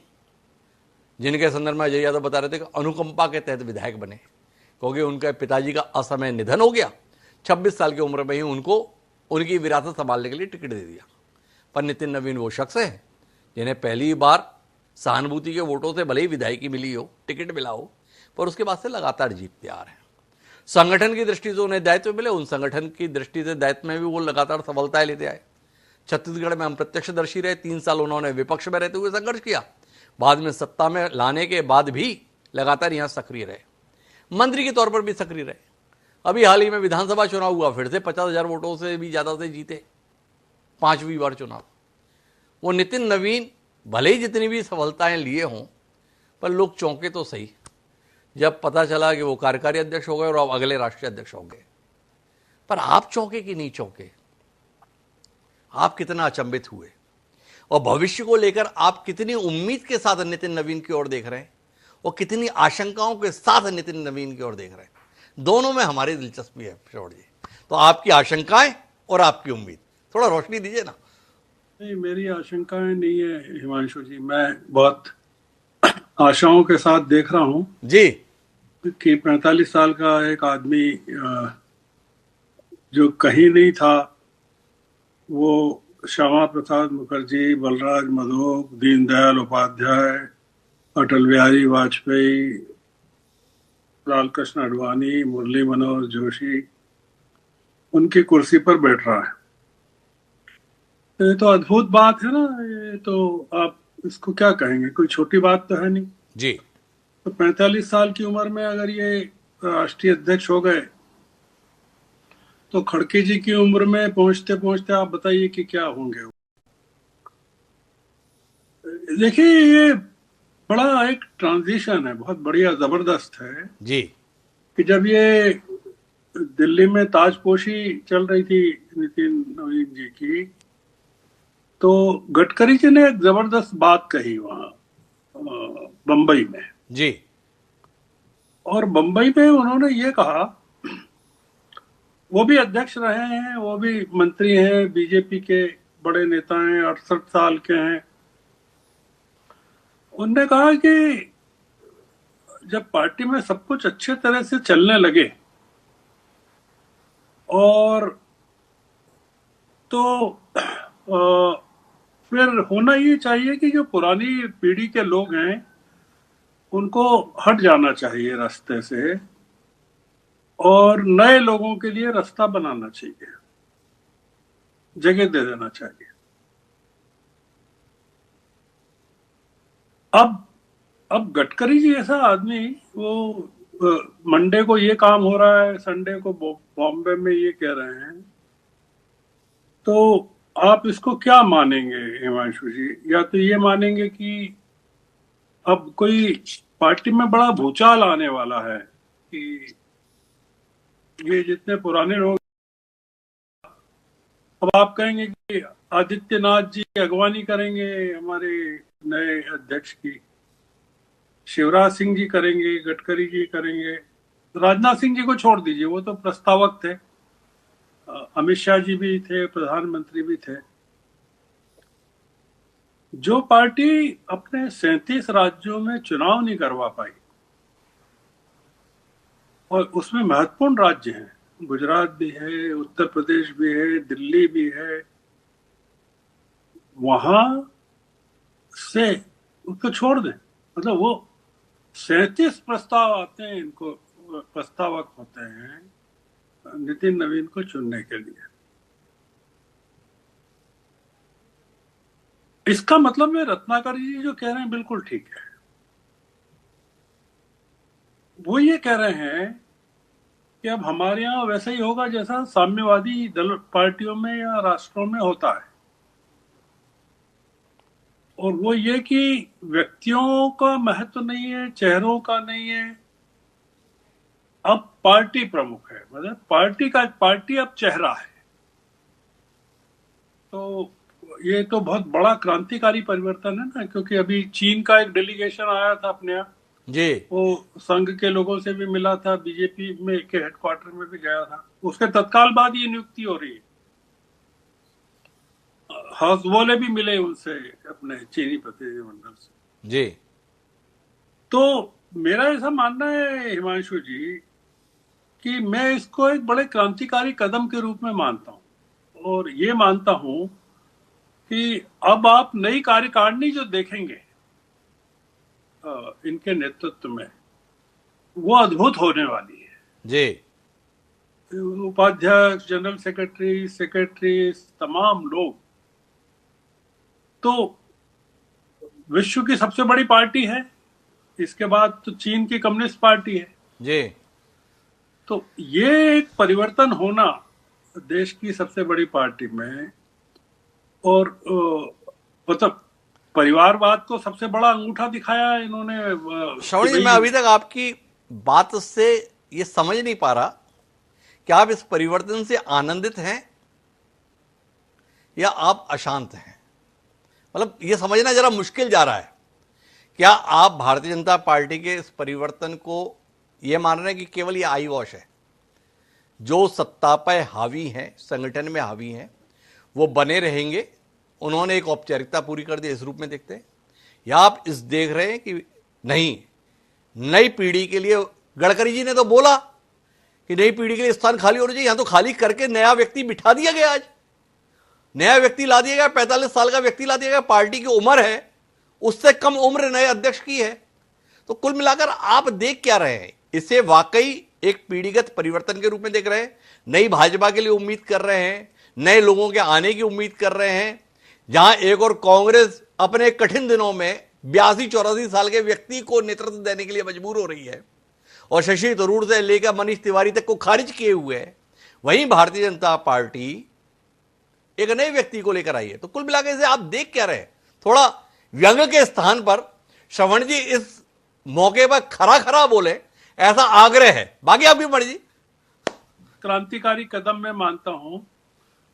जिनके संदर्भ में अजय यादव बता रहे थे कि अनुकंपा के तहत विधायक बने क्योंकि उनके पिताजी का असमय निधन हो गया, 26 साल की उम्र में ही उनको उनकी विरासत संभालने के लिए टिकट दे दिया। पर नितिन नवीन वो शख्स है जिन्हें पहली बार सहानुभूति के वोटों से भले ही विधायकी मिली हो, टिकट मिला हो, पर उसके बाद से लगातार जीतते आ रहे हैं। संगठन की दृष्टि से उन्हें दायित्व मिले, उन संगठन की दृष्टि से दायित्व में भी वो लगातार सफलताएं लेते आए। छत्तीसगढ़ में हम प्रत्यक्षदर्शी रहे, 3 साल उन्होंने विपक्ष में रहते हुए संघर्ष किया, बाद में सत्ता में लाने के बाद भी लगातार यहां सक्रिय रहे, मंत्री के तौर पर भी सक्रिय रहे। अभी हाल ही में विधानसभा चुनाव हुआ, फिर से 50,000 वोटों से भी ज्यादा से जीते, 5वीं बार चुनाव। वो नितिन नवीन भले ही जितनी भी सफलताएं लिए हों, पर लोग चौंके तो सही जब पता चला कि वो कार्यकारी अध्यक्ष हो गए और अब अगले राष्ट्रीय अध्यक्ष हो गए। पर आप चौंके कि नहीं चौंके? आप कितना अचंभित हुए और भविष्य को लेकर आप कितनी उम्मीद के साथ नितिन नवीन की ओर देख रहे हैं और कितनी आशंकाओं के साथ नितिन नवीन की ओर देख रहे हैं? दोनों में हमारी दिलचस्पी है श्रवण जी। तो आपकी आशंकाएं और आपकी उम्मीद, थोड़ा रोशनी दीजिए ना। नहीं, मेरी आशंकाएं नहीं है हिमांशु जी, मैं बहुत आशाओं के साथ देख रहा हूं जी कि 45 साल का एक आदमी जो कहीं नहीं था, वो श्यामा प्रसाद मुखर्जी, बलराज मधोक, दीनदयाल उपाध्याय, अटल बिहारी वाजपेयी, लाल कृष्ण आडवाणी, मुरली मनोहर जोशी, उनकी कुर्सी पर बैठ रहा है। ये तो अद्भुत बात है ना। ये तो आप इसको क्या कहेंगे, कोई छोटी बात तो है नहीं जी। तो 45 साल की उम्र में अगर ये राष्ट्रीय अध्यक्ष हो गए तो खड़गे जी की उम्र में पहुंचते पहुंचते आप बताइए कि क्या होंगे। देखिए, ये बड़ा एक ट्रांजिशन है, बहुत बढ़िया, जबरदस्त है जी कि जब ये दिल्ली में ताजपोशी चल रही थी नितिन नवीन जी की, तो गडकरी जी ने एक जबरदस्त बात कही वहां बंबई में जी। और बंबई में उन्होंने ये कहा, वो भी अध्यक्ष रहे हैं, वो भी मंत्री हैं, बीजेपी के बड़े नेता हैं, 68 साल के हैं। उन्होंने कहा कि जब पार्टी में सब कुछ अच्छे तरह से चलने लगे और तो फिर होना ये चाहिए कि जो पुरानी पीढ़ी के लोग हैं उनको हट जाना चाहिए रास्ते से और नए लोगों के लिए रास्ता बनाना चाहिए, जगह दे देना चाहिए। अब गडकरी जी ऐसा आदमी, वो मंडे को ये काम हो रहा है, संडे को बॉम्बे में ये कह रहे हैं, तो आप इसको क्या मानेंगे हिमांशु जी? या तो ये मानेंगे कि अब कोई पार्टी में बड़ा भूचाल आने वाला है कि ये जितने पुराने लोग, अब आप कहेंगे कि आदित्यनाथ जी अगवानी करेंगे हमारे नए अध्यक्ष की, शिवराज सिंह जी करेंगे, गडकरी जी करेंगे, राजनाथ सिंह जी को छोड़ दीजिए, वो तो प्रस्तावक थे, अमित शाह जी भी थे, प्रधानमंत्री भी थे। जो पार्टी अपने 37 राज्यों में चुनाव नहीं करवा पाई, और उसमें महत्वपूर्ण राज्य हैं, गुजरात भी है, उत्तर प्रदेश भी है, दिल्ली भी है, वहां से उसको छोड़ दें। मतलब वो 37 प्रस्ताव आते हैं, इनको प्रस्तावक होते हैं नितिन नवीन को चुनने के लिए। इसका मतलब में रत्नाकर जी जो कह रहे हैं बिल्कुल ठीक है। वो ये कह रहे हैं कि अब हमारे यहाँ वैसा ही होगा जैसा साम्यवादी दल पार्टियों में या राष्ट्रों में होता है, और वो ये कि व्यक्तियों का महत्व नहीं है, चेहरों का नहीं है, अब पार्टी प्रमुख है, मतलब पार्टी अब चेहरा है। तो ये तो बहुत बड़ा क्रांतिकारी परिवर्तन है ना, क्योंकि अभी चीन का एक डेलीगेशन आया था अपने यहाँ जी, वो संघ के लोगों से भी मिला था, बीजेपी में के हेडक्वार्टर में भी गया था, उसके तत्काल बाद ये नियुक्ति हो रही है। हाउसबोले भी मिले उनसे, अपने चीनी प्रतिनिधिमंडल से। जी, तो मेरा ऐसा मानना है हिमांशु जी कि मैं इसको एक बड़े क्रांतिकारी कदम के रूप में मानता हूं, और ये मानता हूं कि अब आप नई कार्यकारिणी जो देखेंगे इनके नेतृत्व में, वो अद्भुत होने वाली है। जी, उपाध्यक्ष, जनरल सेक्रेटरी, तमाम लोग, तो विश्व की सबसे बड़ी पार्टी है, इसके बाद तो चीन की कम्युनिस्ट पार्टी है। जी, तो ये एक परिवर्तन होना देश की सबसे बड़ी पार्टी में, और मतलब परिवारवाद को सबसे बड़ा अंगूठा दिखाया है इन्होंने। श्रवण जी, मैं अभी तक आपकी बात से ये समझ नहीं पा रहा कि आप इस परिवर्तन से आनंदित हैं या आप अशांत हैं। मतलब ये समझना जरा मुश्किल जा रहा है। क्या आप भारतीय जनता पार्टी के इस परिवर्तन को ये मान रहे हैं कि केवल ये आई वॉश है, जो सत्ता पर हावी हैं, संगठन में हावी हैं, वो बने रहेंगे, उन्होंने एक औपचारिकता पूरी कर दी, इस रूप में देखते हैं? या आप इस देख रहे हैं कि नहीं, नई पीढ़ी के लिए, गडकरी जी ने तो बोला कि नई पीढ़ी के लिए स्थान खाली होना चाहिए, यहां तो खाली करके नया व्यक्ति बिठा दिया गया, आज नया व्यक्ति ला दिया गया, 45 साल का व्यक्ति ला दिया गया, पार्टी की उम्र है उससे कम उम्र नए अध्यक्ष की है। तो कुल मिलाकर आप देख क्या रहे हैं? इसे वाकई एक पीढ़ीगत परिवर्तन के रूप में देख रहे हैं? नई भाजपा के लिए उम्मीद कर रहे हैं, नए लोगों के आने की उम्मीद कर रहे हैं, जहां एक और कांग्रेस अपने कठिन दिनों में 82-84 साल के व्यक्ति को नेतृत्व देने के लिए मजबूर हो रही है, और शशि थरूर से लेकर मनीष तिवारी तक को खारिज किए हुए है, वहीं भारतीय जनता पार्टी एक नए व्यक्ति को लेकर आई है। तो कुल मिलाकर इसे आप देख क्या रहे? थोड़ा व्यंग के स्थान पर श्रवण जी इस मौके पर खरा खरा बोले, ऐसा आग्रह है। बाकी आपकी मर्जी। क्रांतिकारी कदम मैं मानता हूं,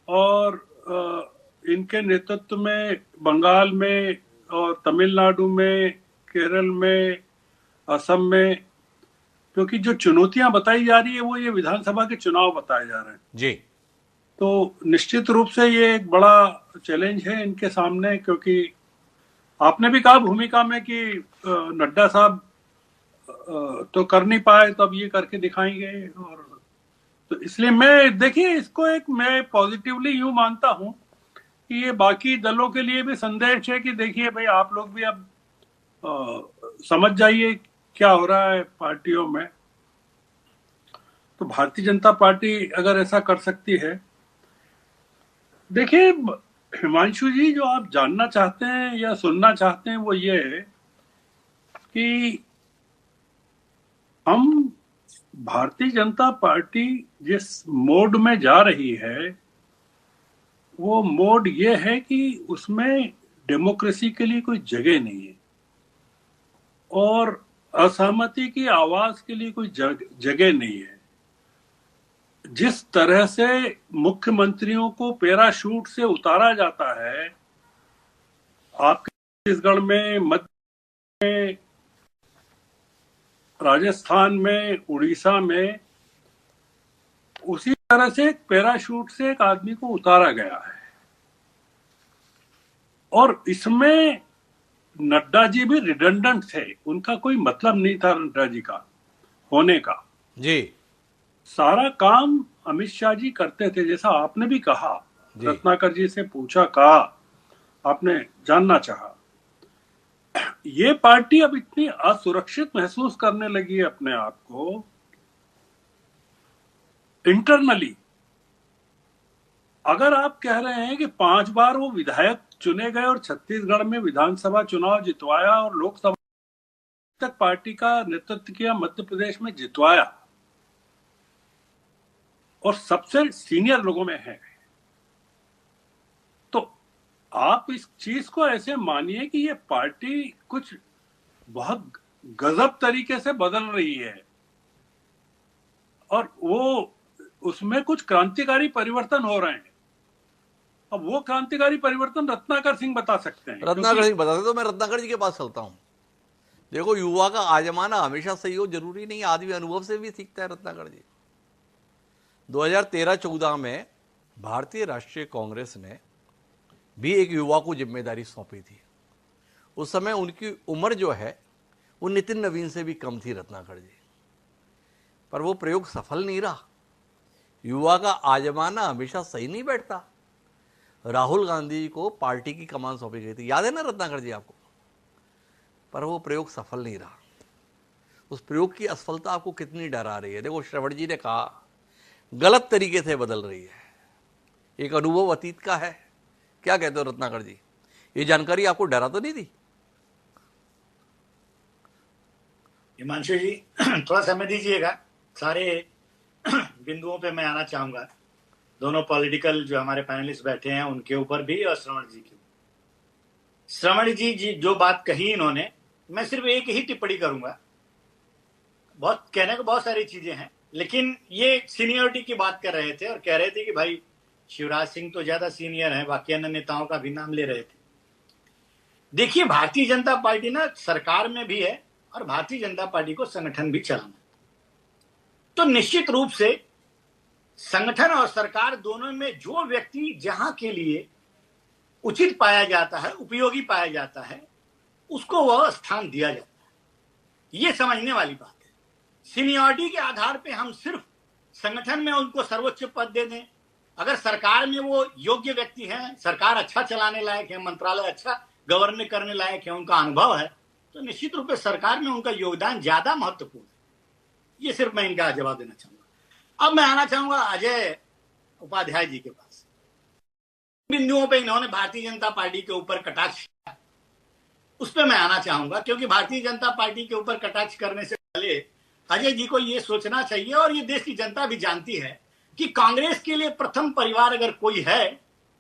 और इनके नेतृत्व में बंगाल में और तमिलनाडु में, केरल में, असम में, क्योंकि जो चुनौतियां बताई जा रही है वो ये विधानसभा के चुनाव बताए जा रहे हैं जी, तो निश्चित रूप से ये एक बड़ा चैलेंज है इनके सामने, क्योंकि आपने भी कहा भूमिका में कि नड्डा साहब तो कर नहीं पाए, तो अब ये करके दिखाएंगे। और तो इसलिए मैं, देखिए, इसको एक मैं पॉजिटिवली यूं मानता हूं कि ये बाकी दलों के लिए भी संदेश है कि देखिए भाई, आप लोग भी अब समझ जाइए क्या हो रहा है पार्टियों में। तो भारतीय जनता पार्टी अगर ऐसा कर सकती है, देखिए हिमांशु जी, जो आप जानना चाहते हैं या सुनना चाहते हैं वो ये है कि हम भारतीय जनता पार्टी जिस मोड में जा रही है वो मोड ये है कि उसमें डेमोक्रेसी के लिए कोई जगह नहीं है और असहमति की आवाज के लिए कोई जगह नहीं है। जिस तरह से मुख्यमंत्रियों को पैराशूट से उतारा जाता है आपके छत्तीसगढ़ में, मध्य में, राजस्थान में, उड़ीसा में, उसी तरह से एक पैराशूट से एक आदमी को उतारा गया है। और इसमें नड्डा जी भी रिडंडेंट थे, उनका कोई मतलब नहीं था नड्डा जी का होने का जी। सारा काम अमित शाह जी करते थे। जैसा आपने भी कहा, रत्नाकर जी से पूछा, कहा, आपने जानना चाहा, ये पार्टी अब इतनी असुरक्षित महसूस करने लगी है अपने आप को इंटरनली। अगर आप कह रहे हैं कि 5 बार वो विधायक चुने गए और छत्तीसगढ़ में विधानसभा चुनाव जितवाया और लोकसभा तक पार्टी का नेतृत्व किया, मध्य प्रदेश में जितवाया और सबसे सीनियर लोगों में है, तो आप इस चीज को ऐसे मानिए कि ये पार्टी कुछ बहुत गजब तरीके से बदल रही है और वो उसमें कुछ क्रांतिकारी परिवर्तन हो रहे हैं। अब वो क्रांतिकारी परिवर्तन रत्नाकर सिंह बता सकते हैं। रत्नाकर सिंह बताते, तो मैं रत्नाकर जी के पास चलता हूं। देखो, युवा का आजमाना हमेशा सही हो जरूरी नहीं, आदमी अनुभव से भी सीखता है। रत्नाकर जी 2013-14 में भारतीय राष्ट्रीय कांग्रेस ने भी एक युवा को जिम्मेदारी सौंपी थी। उस समय उनकी उम्र जो है वो नितिन नवीन से भी कम थी, रत्नाकर जी, पर वो प्रयोग सफल नहीं रहा। युवा का आजमाना हमेशा सही नहीं बैठता। राहुल गांधी को पार्टी की कमान सौंपी गई थी, याद है ना रत्नाकर जी आपको, पर वो प्रयोग सफल नहीं रहा। उस प्रयोग की असफलता आपको कितनी डरा रही है? देखो, श्रवण जी ने कहा गलत तरीके से बदल रही है, एक अनुभव अतीत का है। क्या कहते हो रत्नाकर जी, ये जानकारी आपको डरा तो नहीं थी? हिमांशु जी थोड़ा समय दीजिएगा, सारे बिंदुओं पे मैं आना चाहूंगा। दोनों पॉलिटिकल जो हमारे पैनलिस्ट बैठे हैं उनके ऊपर भी और श्रवण जी के। श्रवण जी जो बात कही इन्होंने, मैं सिर्फ एक ही टिप्पणी करूंगा। बहुत कहने को बहुत सारी चीजें हैं, लेकिन ये सीनियरिटी की बात कर रहे थे और कह रहे थे कि भाई शिवराज सिंह तो ज्यादा सीनियर है, बाकी अन्य नेताओं का भी नाम ले रहे थे। देखिए, भारतीय जनता पार्टी ना सरकार में भी है और भारतीय जनता पार्टी को संगठन भी चलाना, तो निश्चित रूप से संगठन और सरकार दोनों में जो व्यक्ति जहां के लिए उचित पाया जाता है, उपयोगी पाया जाता है, उसको वह स्थान दिया जाता है। यह समझने वाली बात है। सीनियरिटी के आधार पे हम सिर्फ संगठन में उनको सर्वोच्च पद दे दें, अगर सरकार में वो योग्य व्यक्ति हैं, सरकार अच्छा चलाने लायक है, मंत्रालय अच्छा गवर्न करने लायक है, उनका अनुभव है, तो निश्चित रूप से सरकार में उनका योगदान ज्यादा महत्वपूर्ण है। ये सिर्फ मैं इनका जवाब देना चाहूंगा। अब मैं आना चाहूंगा अजय उपाध्याय जी के पास। बिंदुओं पे इन्होंने भारतीय जनता पार्टी के ऊपर कटाक्ष किया, उस पर मैं आना चाहूंगा, क्योंकि भारतीय जनता पार्टी के ऊपर कटाक्ष करने से पहले अजय जी को यह सोचना चाहिए, और ये देश की जनता भी जानती है कि कांग्रेस के लिए प्रथम परिवार अगर कोई है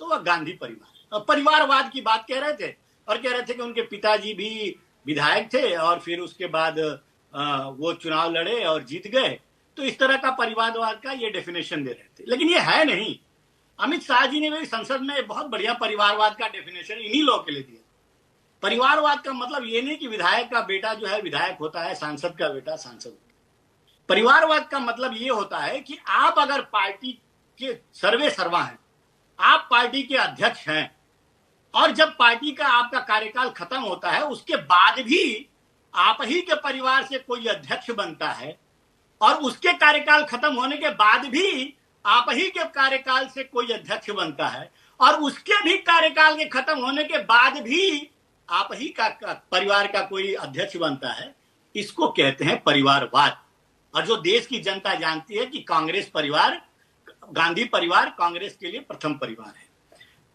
तो वह गांधी परिवार। परिवारवाद की बात कह रहे थे और कह रहे थे कि उनके पिताजी भी विधायक थे और फिर उसके बाद वो चुनाव लड़े और जीत गए, तो इस तरह का परिवारवाद का ये डेफिनेशन दे रहे थे, लेकिन ये है नहीं। अमित शाह जी ने भी संसद में बहुत बढ़िया परिवारवाद का डेफिनेशन इन्हीं लोगों के लिए दिया। परिवारवाद का मतलब ये नहीं कि विधायक का बेटा जो है विधायक होता है, सांसद का बेटा सांसद होता है। परिवारवाद का मतलब ये होता है कि आप अगर पार्टी के सर्वे सर्वा हैं, आप पार्टी के अध्यक्ष हैं, और जब पार्टी का आपका कार्यकाल खत्म होता है उसके बाद भी आप ही के परिवार से कोई अध्यक्ष बनता है, और उसके कार्यकाल खत्म होने के बाद भी आप ही के कार्यकाल से कोई अध्यक्ष बनता है, और उसके भी कार्यकाल के खत्म होने के बाद भी आप ही का परिवार का कोई अध्यक्ष बनता है, इसको कहते हैं परिवारवाद। और जो देश की जनता जानती है कि कांग्रेस परिवार, गांधी परिवार कांग्रेस के लिए प्रथम परिवार है।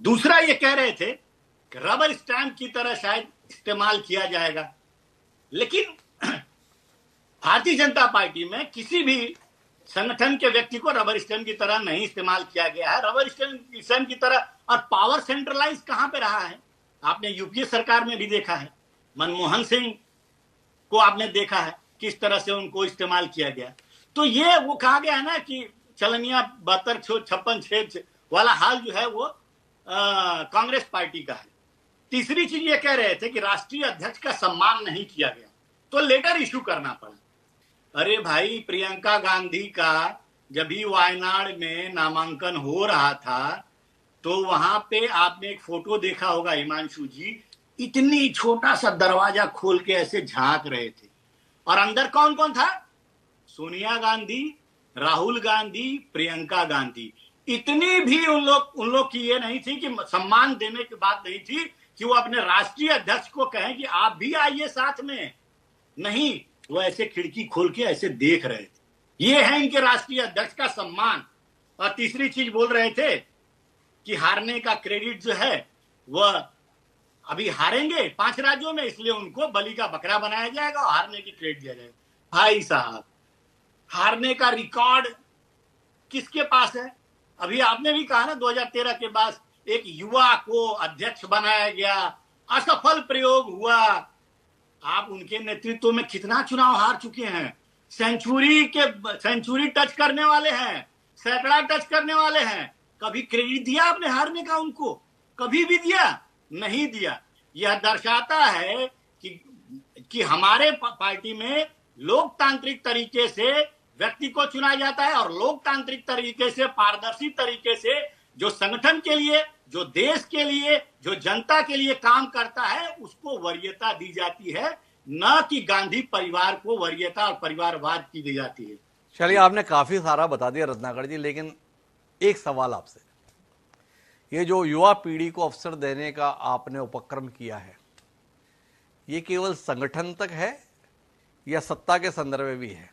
दूसरा ये कह रहे थे कि रबर स्टैंप की तरह शायद इस्तेमाल किया जाएगा, लेकिन भारतीय जनता पार्टी में किसी भी संगठन के व्यक्ति को रबर स्टैम्प की तरह नहीं इस्तेमाल किया गया है। रबर स्टैम्प की तरह, और पावर सेंट्रलाइज कहां पे रहा है? आपने यूपीए सरकार में भी देखा है, मनमोहन सिंह को आपने देखा है किस तरह से उनको इस्तेमाल किया गया। तो ये वो कहा गया है ना कि चलनिया 72 56 छेद वाला हाल जो है वो कांग्रेस पार्टी का है। तीसरी चीज ये कह रहे थे कि राष्ट्रीय अध्यक्ष का सम्मान नहीं किया गया, तो लेटर इशू करना पड़ा। अरे भाई, प्रियंका गांधी का जब भी वायनाड में नामांकन हो रहा था तो वहां पे आपने एक फोटो देखा होगा, हिमांशु जी, इतनी छोटा सा दरवाजा खोल के ऐसे झांक रहे थे, और अंदर कौन कौन था? सोनिया गांधी, राहुल गांधी, प्रियंका गांधी। इतनी भी उन लोग की ये नहीं थी कि सम्मान देने की बात नहीं थी कि वो अपने राष्ट्रीय अध्यक्ष को कहें कि आप भी आइए साथ में। नहीं, वो ऐसे खिड़की खोल के ऐसे देख रहे थे। ये है इनके राष्ट्रीय अध्यक्ष का सम्मान। और तीसरी चीज बोल रहे थे कि हारने का क्रेडिट जो है वह अभी हारेंगे 5 राज्यों में, इसलिए उनको बलि का बकरा बनाया जाएगा और हारने की क्रेडिट दिया जाएगा। भाई साहब, हारने का रिकॉर्ड किसके पास है? अभी आपने भी कहा ना, 2013 के बाद एक युवा को अध्यक्ष बनाया गया, असफल प्रयोग हुआ। आप उनके नेतृत्व में कितना चुनाव हार चुके हैं? सेंचुरी टच करने वाले हैं, सैकड़ा टच करने वाले हैं। कभी क्रेडिट दिया आपने हारने का उनको? कभी भी दिया? नहीं दिया। यह दर्शाता है कि हमारे पार्टी में लोकतांत्रिक तरीके से व्यक्ति को चुना जाता है, और लोकतांत्रिक तरीके से, पारदर्शी तरीके से जो संगठन के लिए, जो देश के लिए, जो जनता के लिए काम करता है, उसको वरीयता दी जाती है, न कि गांधी परिवार को वरीयता और परिवारवाद की दी जाती है। चलिए, आपने काफी सारा बता दिया रत्नाकर जी, लेकिन एक सवाल आपसे, ये जो युवा पीढ़ी को अवसर देने का आपने उपक्रम किया है, ये केवल संगठन तक है या सत्ता के संदर्भ में भी है?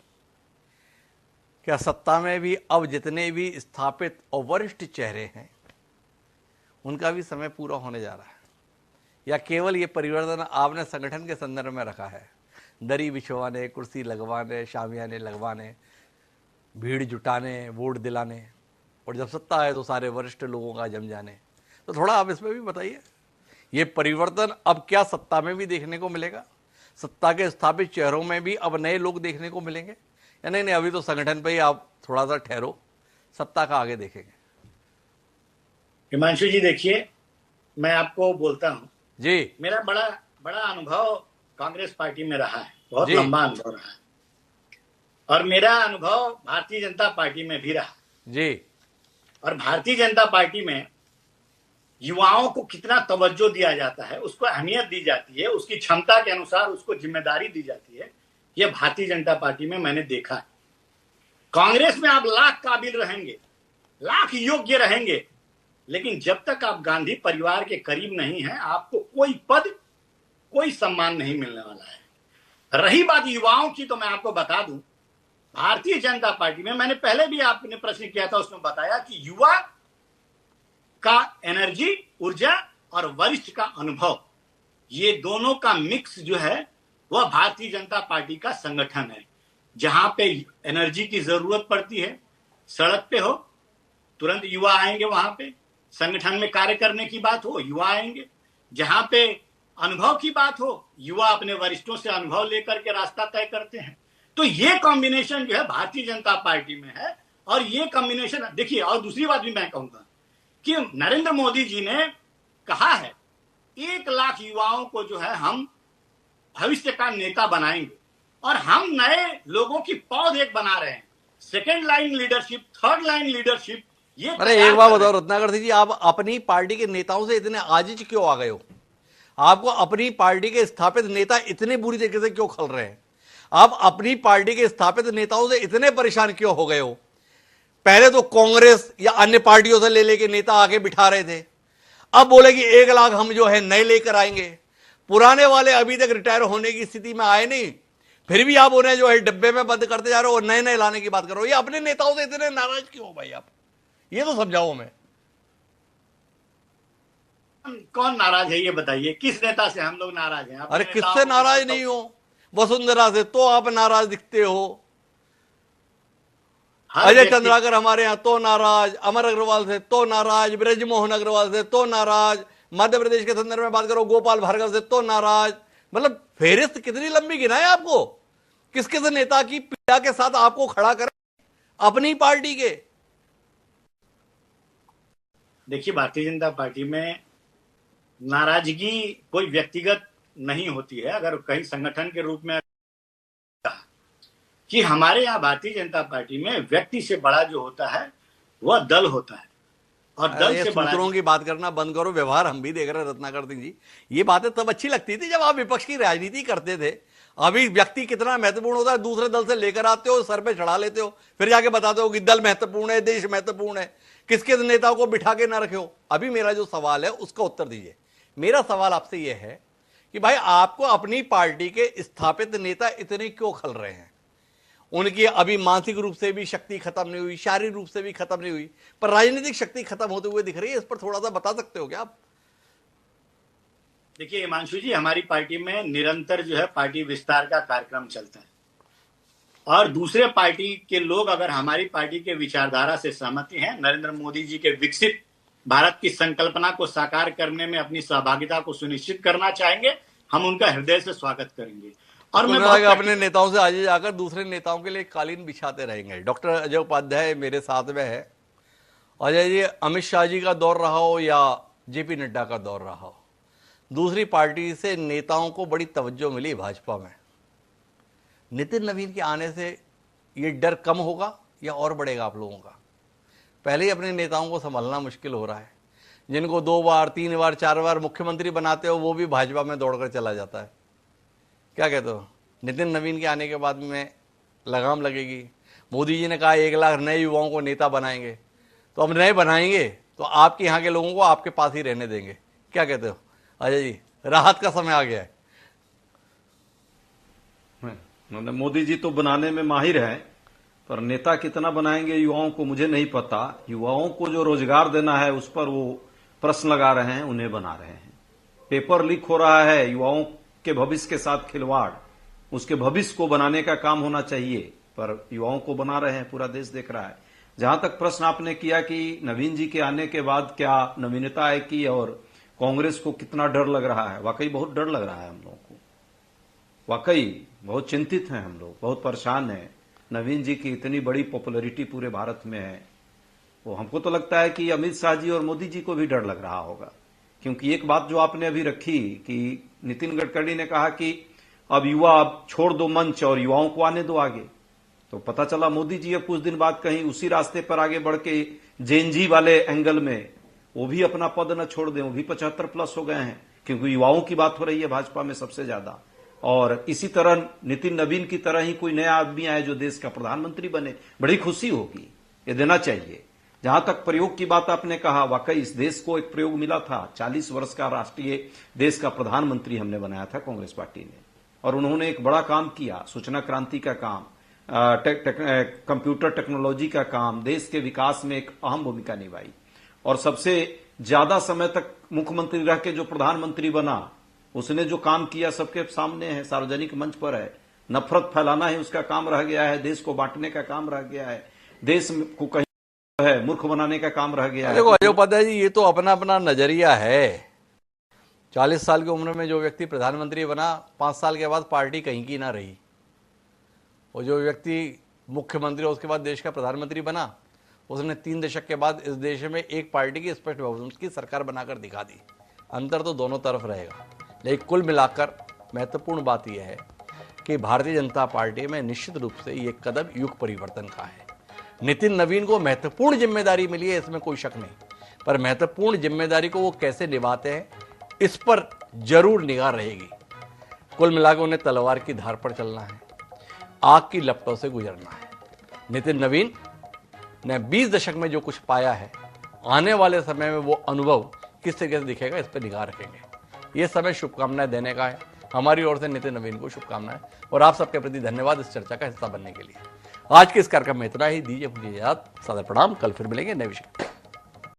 क्या सत्ता में भी अब जितने भी स्थापित और वरिष्ठ चेहरे हैं उनका भी समय पूरा होने जा रहा है, या केवल ये परिवर्तन आपने संगठन के संदर्भ में रखा है? दरी बिछवाने, कुर्सी लगवाने, शामियाने लगवाने, भीड़ जुटाने, वोट दिलाने, और जब सत्ता है तो सारे वरिष्ठ लोगों का जम जाने। तो थोड़ा आप इसमें भी बताइए, ये परिवर्तन अब क्या सत्ता में भी देखने को मिलेगा? सत्ता के स्थापित चेहरों में भी अब नए लोग देखने को मिलेंगे, या नहीं अभी तो संगठन पे ही आप थोड़ा सा ठहरो, सत्ता का आगे देखेंगे? हिमांशु जी, देखिए, मैं आपको बोलता हूं जी, मेरा बड़ा अनुभव कांग्रेस पार्टी में रहा है, बहुत लंबा अनुभव रहा है, और मेरा अनुभव भारतीय जनता पार्टी में भी रहा जी। और भारतीय जनता पार्टी में युवाओं को कितना तवज्जो दिया जाता है, उसको अहमियत दी जाती है, उसकी क्षमता के अनुसार उसको जिम्मेदारी दी जाती है, यह भारतीय जनता पार्टी में मैंने देखा है। कांग्रेस में आप लाख काबिल रहेंगे, लाख योग्य रहेंगे, लेकिन जब तक आप गांधी परिवार के करीब नहीं हैं, आपको कोई पद, कोई सम्मान नहीं मिलने वाला है। रही बात युवाओं की, तो मैं आपको बता दूं, भारतीय जनता पार्टी में, मैंने पहले भी आपने प्रश्न किया था, उसमें बताया कि युवा का एनर्जी, ऊर्जा, और वरिष्ठ का अनुभव, ये दोनों का मिक्स जो है वह भारतीय जनता पार्टी का संगठन है। जहां पे एनर्जी की जरूरत पड़ती है, सड़क पे हो, तुरंत युवा आएंगे वहां पे। संगठन में कार्य करने की बात हो, युवा आएंगे। जहां पे अनुभव की बात हो, युवा अपने वरिष्ठों से अनुभव लेकर के रास्ता तय करते हैं। तो ये कॉम्बिनेशन जो है भारतीय जनता पार्टी में है, और ये कॉम्बिनेशन देखिए। और दूसरी बात भी मैं कहूंगा कि नरेंद्र मोदी जी ने कहा है 1 लाख युवाओं को जो है हम भविष्य का नेता बनाएंगे, और हम नए लोगों की पौध एक बना रहे हैं, second line leadership, third line leadership. ये अरे एक बात बताओ रत्नाकर जी, आप अपनी पार्टी के नेताओं से इतने आजिज क्यों आ गए हो? आपको अपनी पार्टी के स्थापित नेता इतने बुरी तरीके से क्यों खल रहे हैं? आप अपनी पार्टी के स्थापित नेताओं से इतने परेशान क्यों हो गए हो? पहले तो कांग्रेस या अन्य पार्टियों से ले लेके नेता आके बिठा रहे थे, अब बोले कि 1 लाख हम जो है नए लेकर आएंगे। पुराने वाले अभी तक रिटायर होने की स्थिति में आए नहीं, फिर भी आप उन्हें जो है डब्बे में बंद करते जा रहे हो और नए नए लाने की बात करो। ये अपने नेताओं से इतने नाराज क्यों हो भाई? आप ये तो समझाओ हमें। कौन नाराज है ये बताइए, किस नेता से हम लोग नाराज हैं? अरे किससे नाराज नहीं हो? वसुंधरा से तो आप नाराज दिखते हो, हर अजय व्यक्ति- चंद्राकर हमारे यहाँ तो नाराज, अमर अग्रवाल से तो नाराज, ब्रजमोहन अग्रवाल से तो नाराज, मध्य प्रदेश के संदर्भ में बात करो गोपाल भार्गव से तो नाराज। मतलब फेरिस्त कितनी लंबी गिनाए आपको, किस किस नेता की पीड़ा के साथ आपको खड़ा करें अपनी पार्टी के। देखिए, भारतीय जनता पार्टी में नाराजगी कोई व्यक्तिगत नहीं होती है। अगर कहीं संगठन के रूप में कि हमारे यहाँ भारतीय जनता पार्टी में व्यक्ति से बड़ा जो होता है वह दल होता है, और दल अरे से बड़ा सूत्रों की बात करना बंद करो, व्यवहार हम भी देख रहे हैं रत्नाकर सिंह जी। ये बातें तब अच्छी लगती थी जब आप विपक्ष की राजनीति करते थे। अभी व्यक्ति कितना महत्वपूर्ण होता है दूसरे दल से लेकर आते हो, सर पे चढ़ा लेते हो, फिर जाके बताते हो कि दल महत्वपूर्ण है, देश महत्वपूर्ण है, किस किस नेताओं को बिठा के ना रखे हो। अभी मेरा जो सवाल है उसका उत्तर दीजिए। मेरा सवाल आपसे यह है कि भाई आपको अपनी पार्टी के स्थापित नेता इतने क्यों खल रहे हैं? उनकी अभी मानसिक रूप से भी शक्ति खत्म नहीं हुई, शारीरिक रूप से भी खत्म नहीं हुई, पर राजनीतिक शक्ति खत्म होते हुए दिख रही है। इस पर थोड़ा सा बता सकते हो क्या आप? देखिए हिमांशु जी, हमारी पार्टी में निरंतर जो है पार्टी विस्तार का कार्यक्रम चलता है, और दूसरे पार्टी के लोग अगर हमारी पार्टी के विचारधारा से सहमति हैं, नरेंद्र मोदी जी के विकसित भारत की संकल्पना को साकार करने में अपनी सहभागिता को सुनिश्चित करना चाहेंगे, हम उनका हृदय से स्वागत करेंगे। और मैं अपने नेताओं से आगे जाकर दूसरे नेताओं के लिए कालीन बिछाते रहेंगे। डॉक्टर अजय उपाध्याय मेरे साथ में है। अजय जी, अमित शाह जी का दौर रहा हो या जेपी नड्डा का दौर रहा हो, दूसरी पार्टी से नेताओं को बड़ी तवज्जो मिली भाजपा में। नितिन नवीन के आने से ये डर कम होगा या और बढ़ेगा आप लोगों का? पहले ही अपने नेताओं को संभालना मुश्किल हो रहा है। जिनको 2 बार 3 बार 4 बार मुख्यमंत्री बनाते हो वो भी भाजपा में दौड़कर चला जाता है। क्या कहते हो? नितिन नवीन के आने के बाद में लगाम लगेगी। मोदी जी ने कहा 1 लाख नए युवाओं को नेता बनाएंगे, तो अब नए बनाएंगे तो आपके यहाँ के लोगों को आपके पास ही रहने देंगे। क्या कहते हो अजय जी? राहत का समय आ गया है। मोदी जी तो बनाने में माहिर है, पर नेता कितना बनाएंगे युवाओं को मुझे नहीं पता। युवाओं को जो रोजगार देना है उस पर वो प्रश्न लगा रहे हैं, उन्हें बना रहे हैं। पेपर लीक हो रहा है, युवाओं के भविष्य के साथ खिलवाड़, उसके भविष्य को बनाने का काम होना चाहिए, पर युवाओं को बना रहे हैं, पूरा देश देख रहा है। जहां तक प्रश्न आपने किया कि नवीन जी के आने के बाद क्या नवीनता आएगी और कांग्रेस को कितना डर लग रहा है, वाकई बहुत डर लग रहा है हम लोगों को। वाकई बहुत चिंतित हैं हम लोग, बहुत परेशान हैं। नवीन जी की इतनी बड़ी पॉपुलैरिटी पूरे भारत में है, वो हमको तो लगता है कि अमित शाह जी और मोदी जी को भी डर लग रहा होगा। क्योंकि एक बात जो आपने अभी रखी कि नितिन गडकरी ने कहा कि अब युवा अब छोड़ दो मंच और युवाओं को आने दो आगे, तो पता चला मोदी जी अब कुछ दिन बाद कहीं उसी रास्ते पर आगे बढ़ के जेएनजी वाले एंगल में वो भी अपना पद न छोड़ दें। वो भी 75 प्लस हो गए हैं, क्योंकि युवाओं की बात हो रही है भाजपा में सबसे ज्यादा। और इसी तरह नितिन नवीन की तरह ही कोई नया आदमी आए जो देश का प्रधानमंत्री बने, बड़ी खुशी होगी, ये देना चाहिए। जहां तक प्रयोग की बात आपने कहा, वाकई इस देश को एक प्रयोग मिला था। 40 वर्ष का राष्ट्रीय देश का प्रधानमंत्री हमने बनाया था कांग्रेस पार्टी ने, और उन्होंने एक बड़ा काम किया, सूचना क्रांति का काम, कंप्यूटर टेक्नोलॉजी का काम, देश के विकास में एक अहम भूमिका निभाई। और सबसे ज्यादा समय तक मुख्यमंत्री रह के जो प्रधानमंत्री बना, उसने जो काम किया सबके सामने है, सार्वजनिक मंच पर है। नफरत फैलाना ही उसका काम रह गया है, देश को बांटने का काम रह गया है, देश को कहीं है मूर्ख बनाने का काम रह गया है। देखो अजय उपाध्याय जी, ये तो अपना अपना नजरिया है। 40 साल की उम्र में जो व्यक्ति प्रधानमंत्री बना, 5 साल के बाद पार्टी कहीं की ना रही। और जो व्यक्ति मुख्यमंत्री उसके बाद देश का प्रधानमंत्री बना, उसने 3 दशक के बाद इस देश में एक पार्टी की स्पष्ट बहुमत की सरकार बनाकर दिखा दी। अंतर तो दोनों तरफ रहेगा, लेकिन कुल मिलाकर महत्वपूर्ण बात यह है कि भारतीय जनता पार्टी में निश्चित रूप से ये कदम युग परिवर्तन का है। नितिन नवीन को महत्वपूर्ण जिम्मेदारी मिली है, इसमें कोई शक नहीं, पर महत्वपूर्ण जिम्मेदारी को वो कैसे निभाते हैं इस पर जरूर निगाह रहेगी। कुल मिलाकर उन्हें तलवार की धार पर चलना है, आग की लपटों से गुजरना है। नितिन नवीन ने 20 दशक में जो कुछ पाया है, आने वाले समय में वो अनुभव किस तरीके से दिखेगा इस पर निगाह रखेंगे। ये समय शुभकामनाएं देने का है। हमारी ओर से नितिन नवीन को शुभकामनाएं, और आप सबके प्रति धन्यवाद इस चर्चा का हिस्सा बनने के लिए। आज के इस कार्यक्रम में इतना ही। दीजिए मुझे याद, सादर प्रणाम। कल फिर मिलेंगे नए विषय।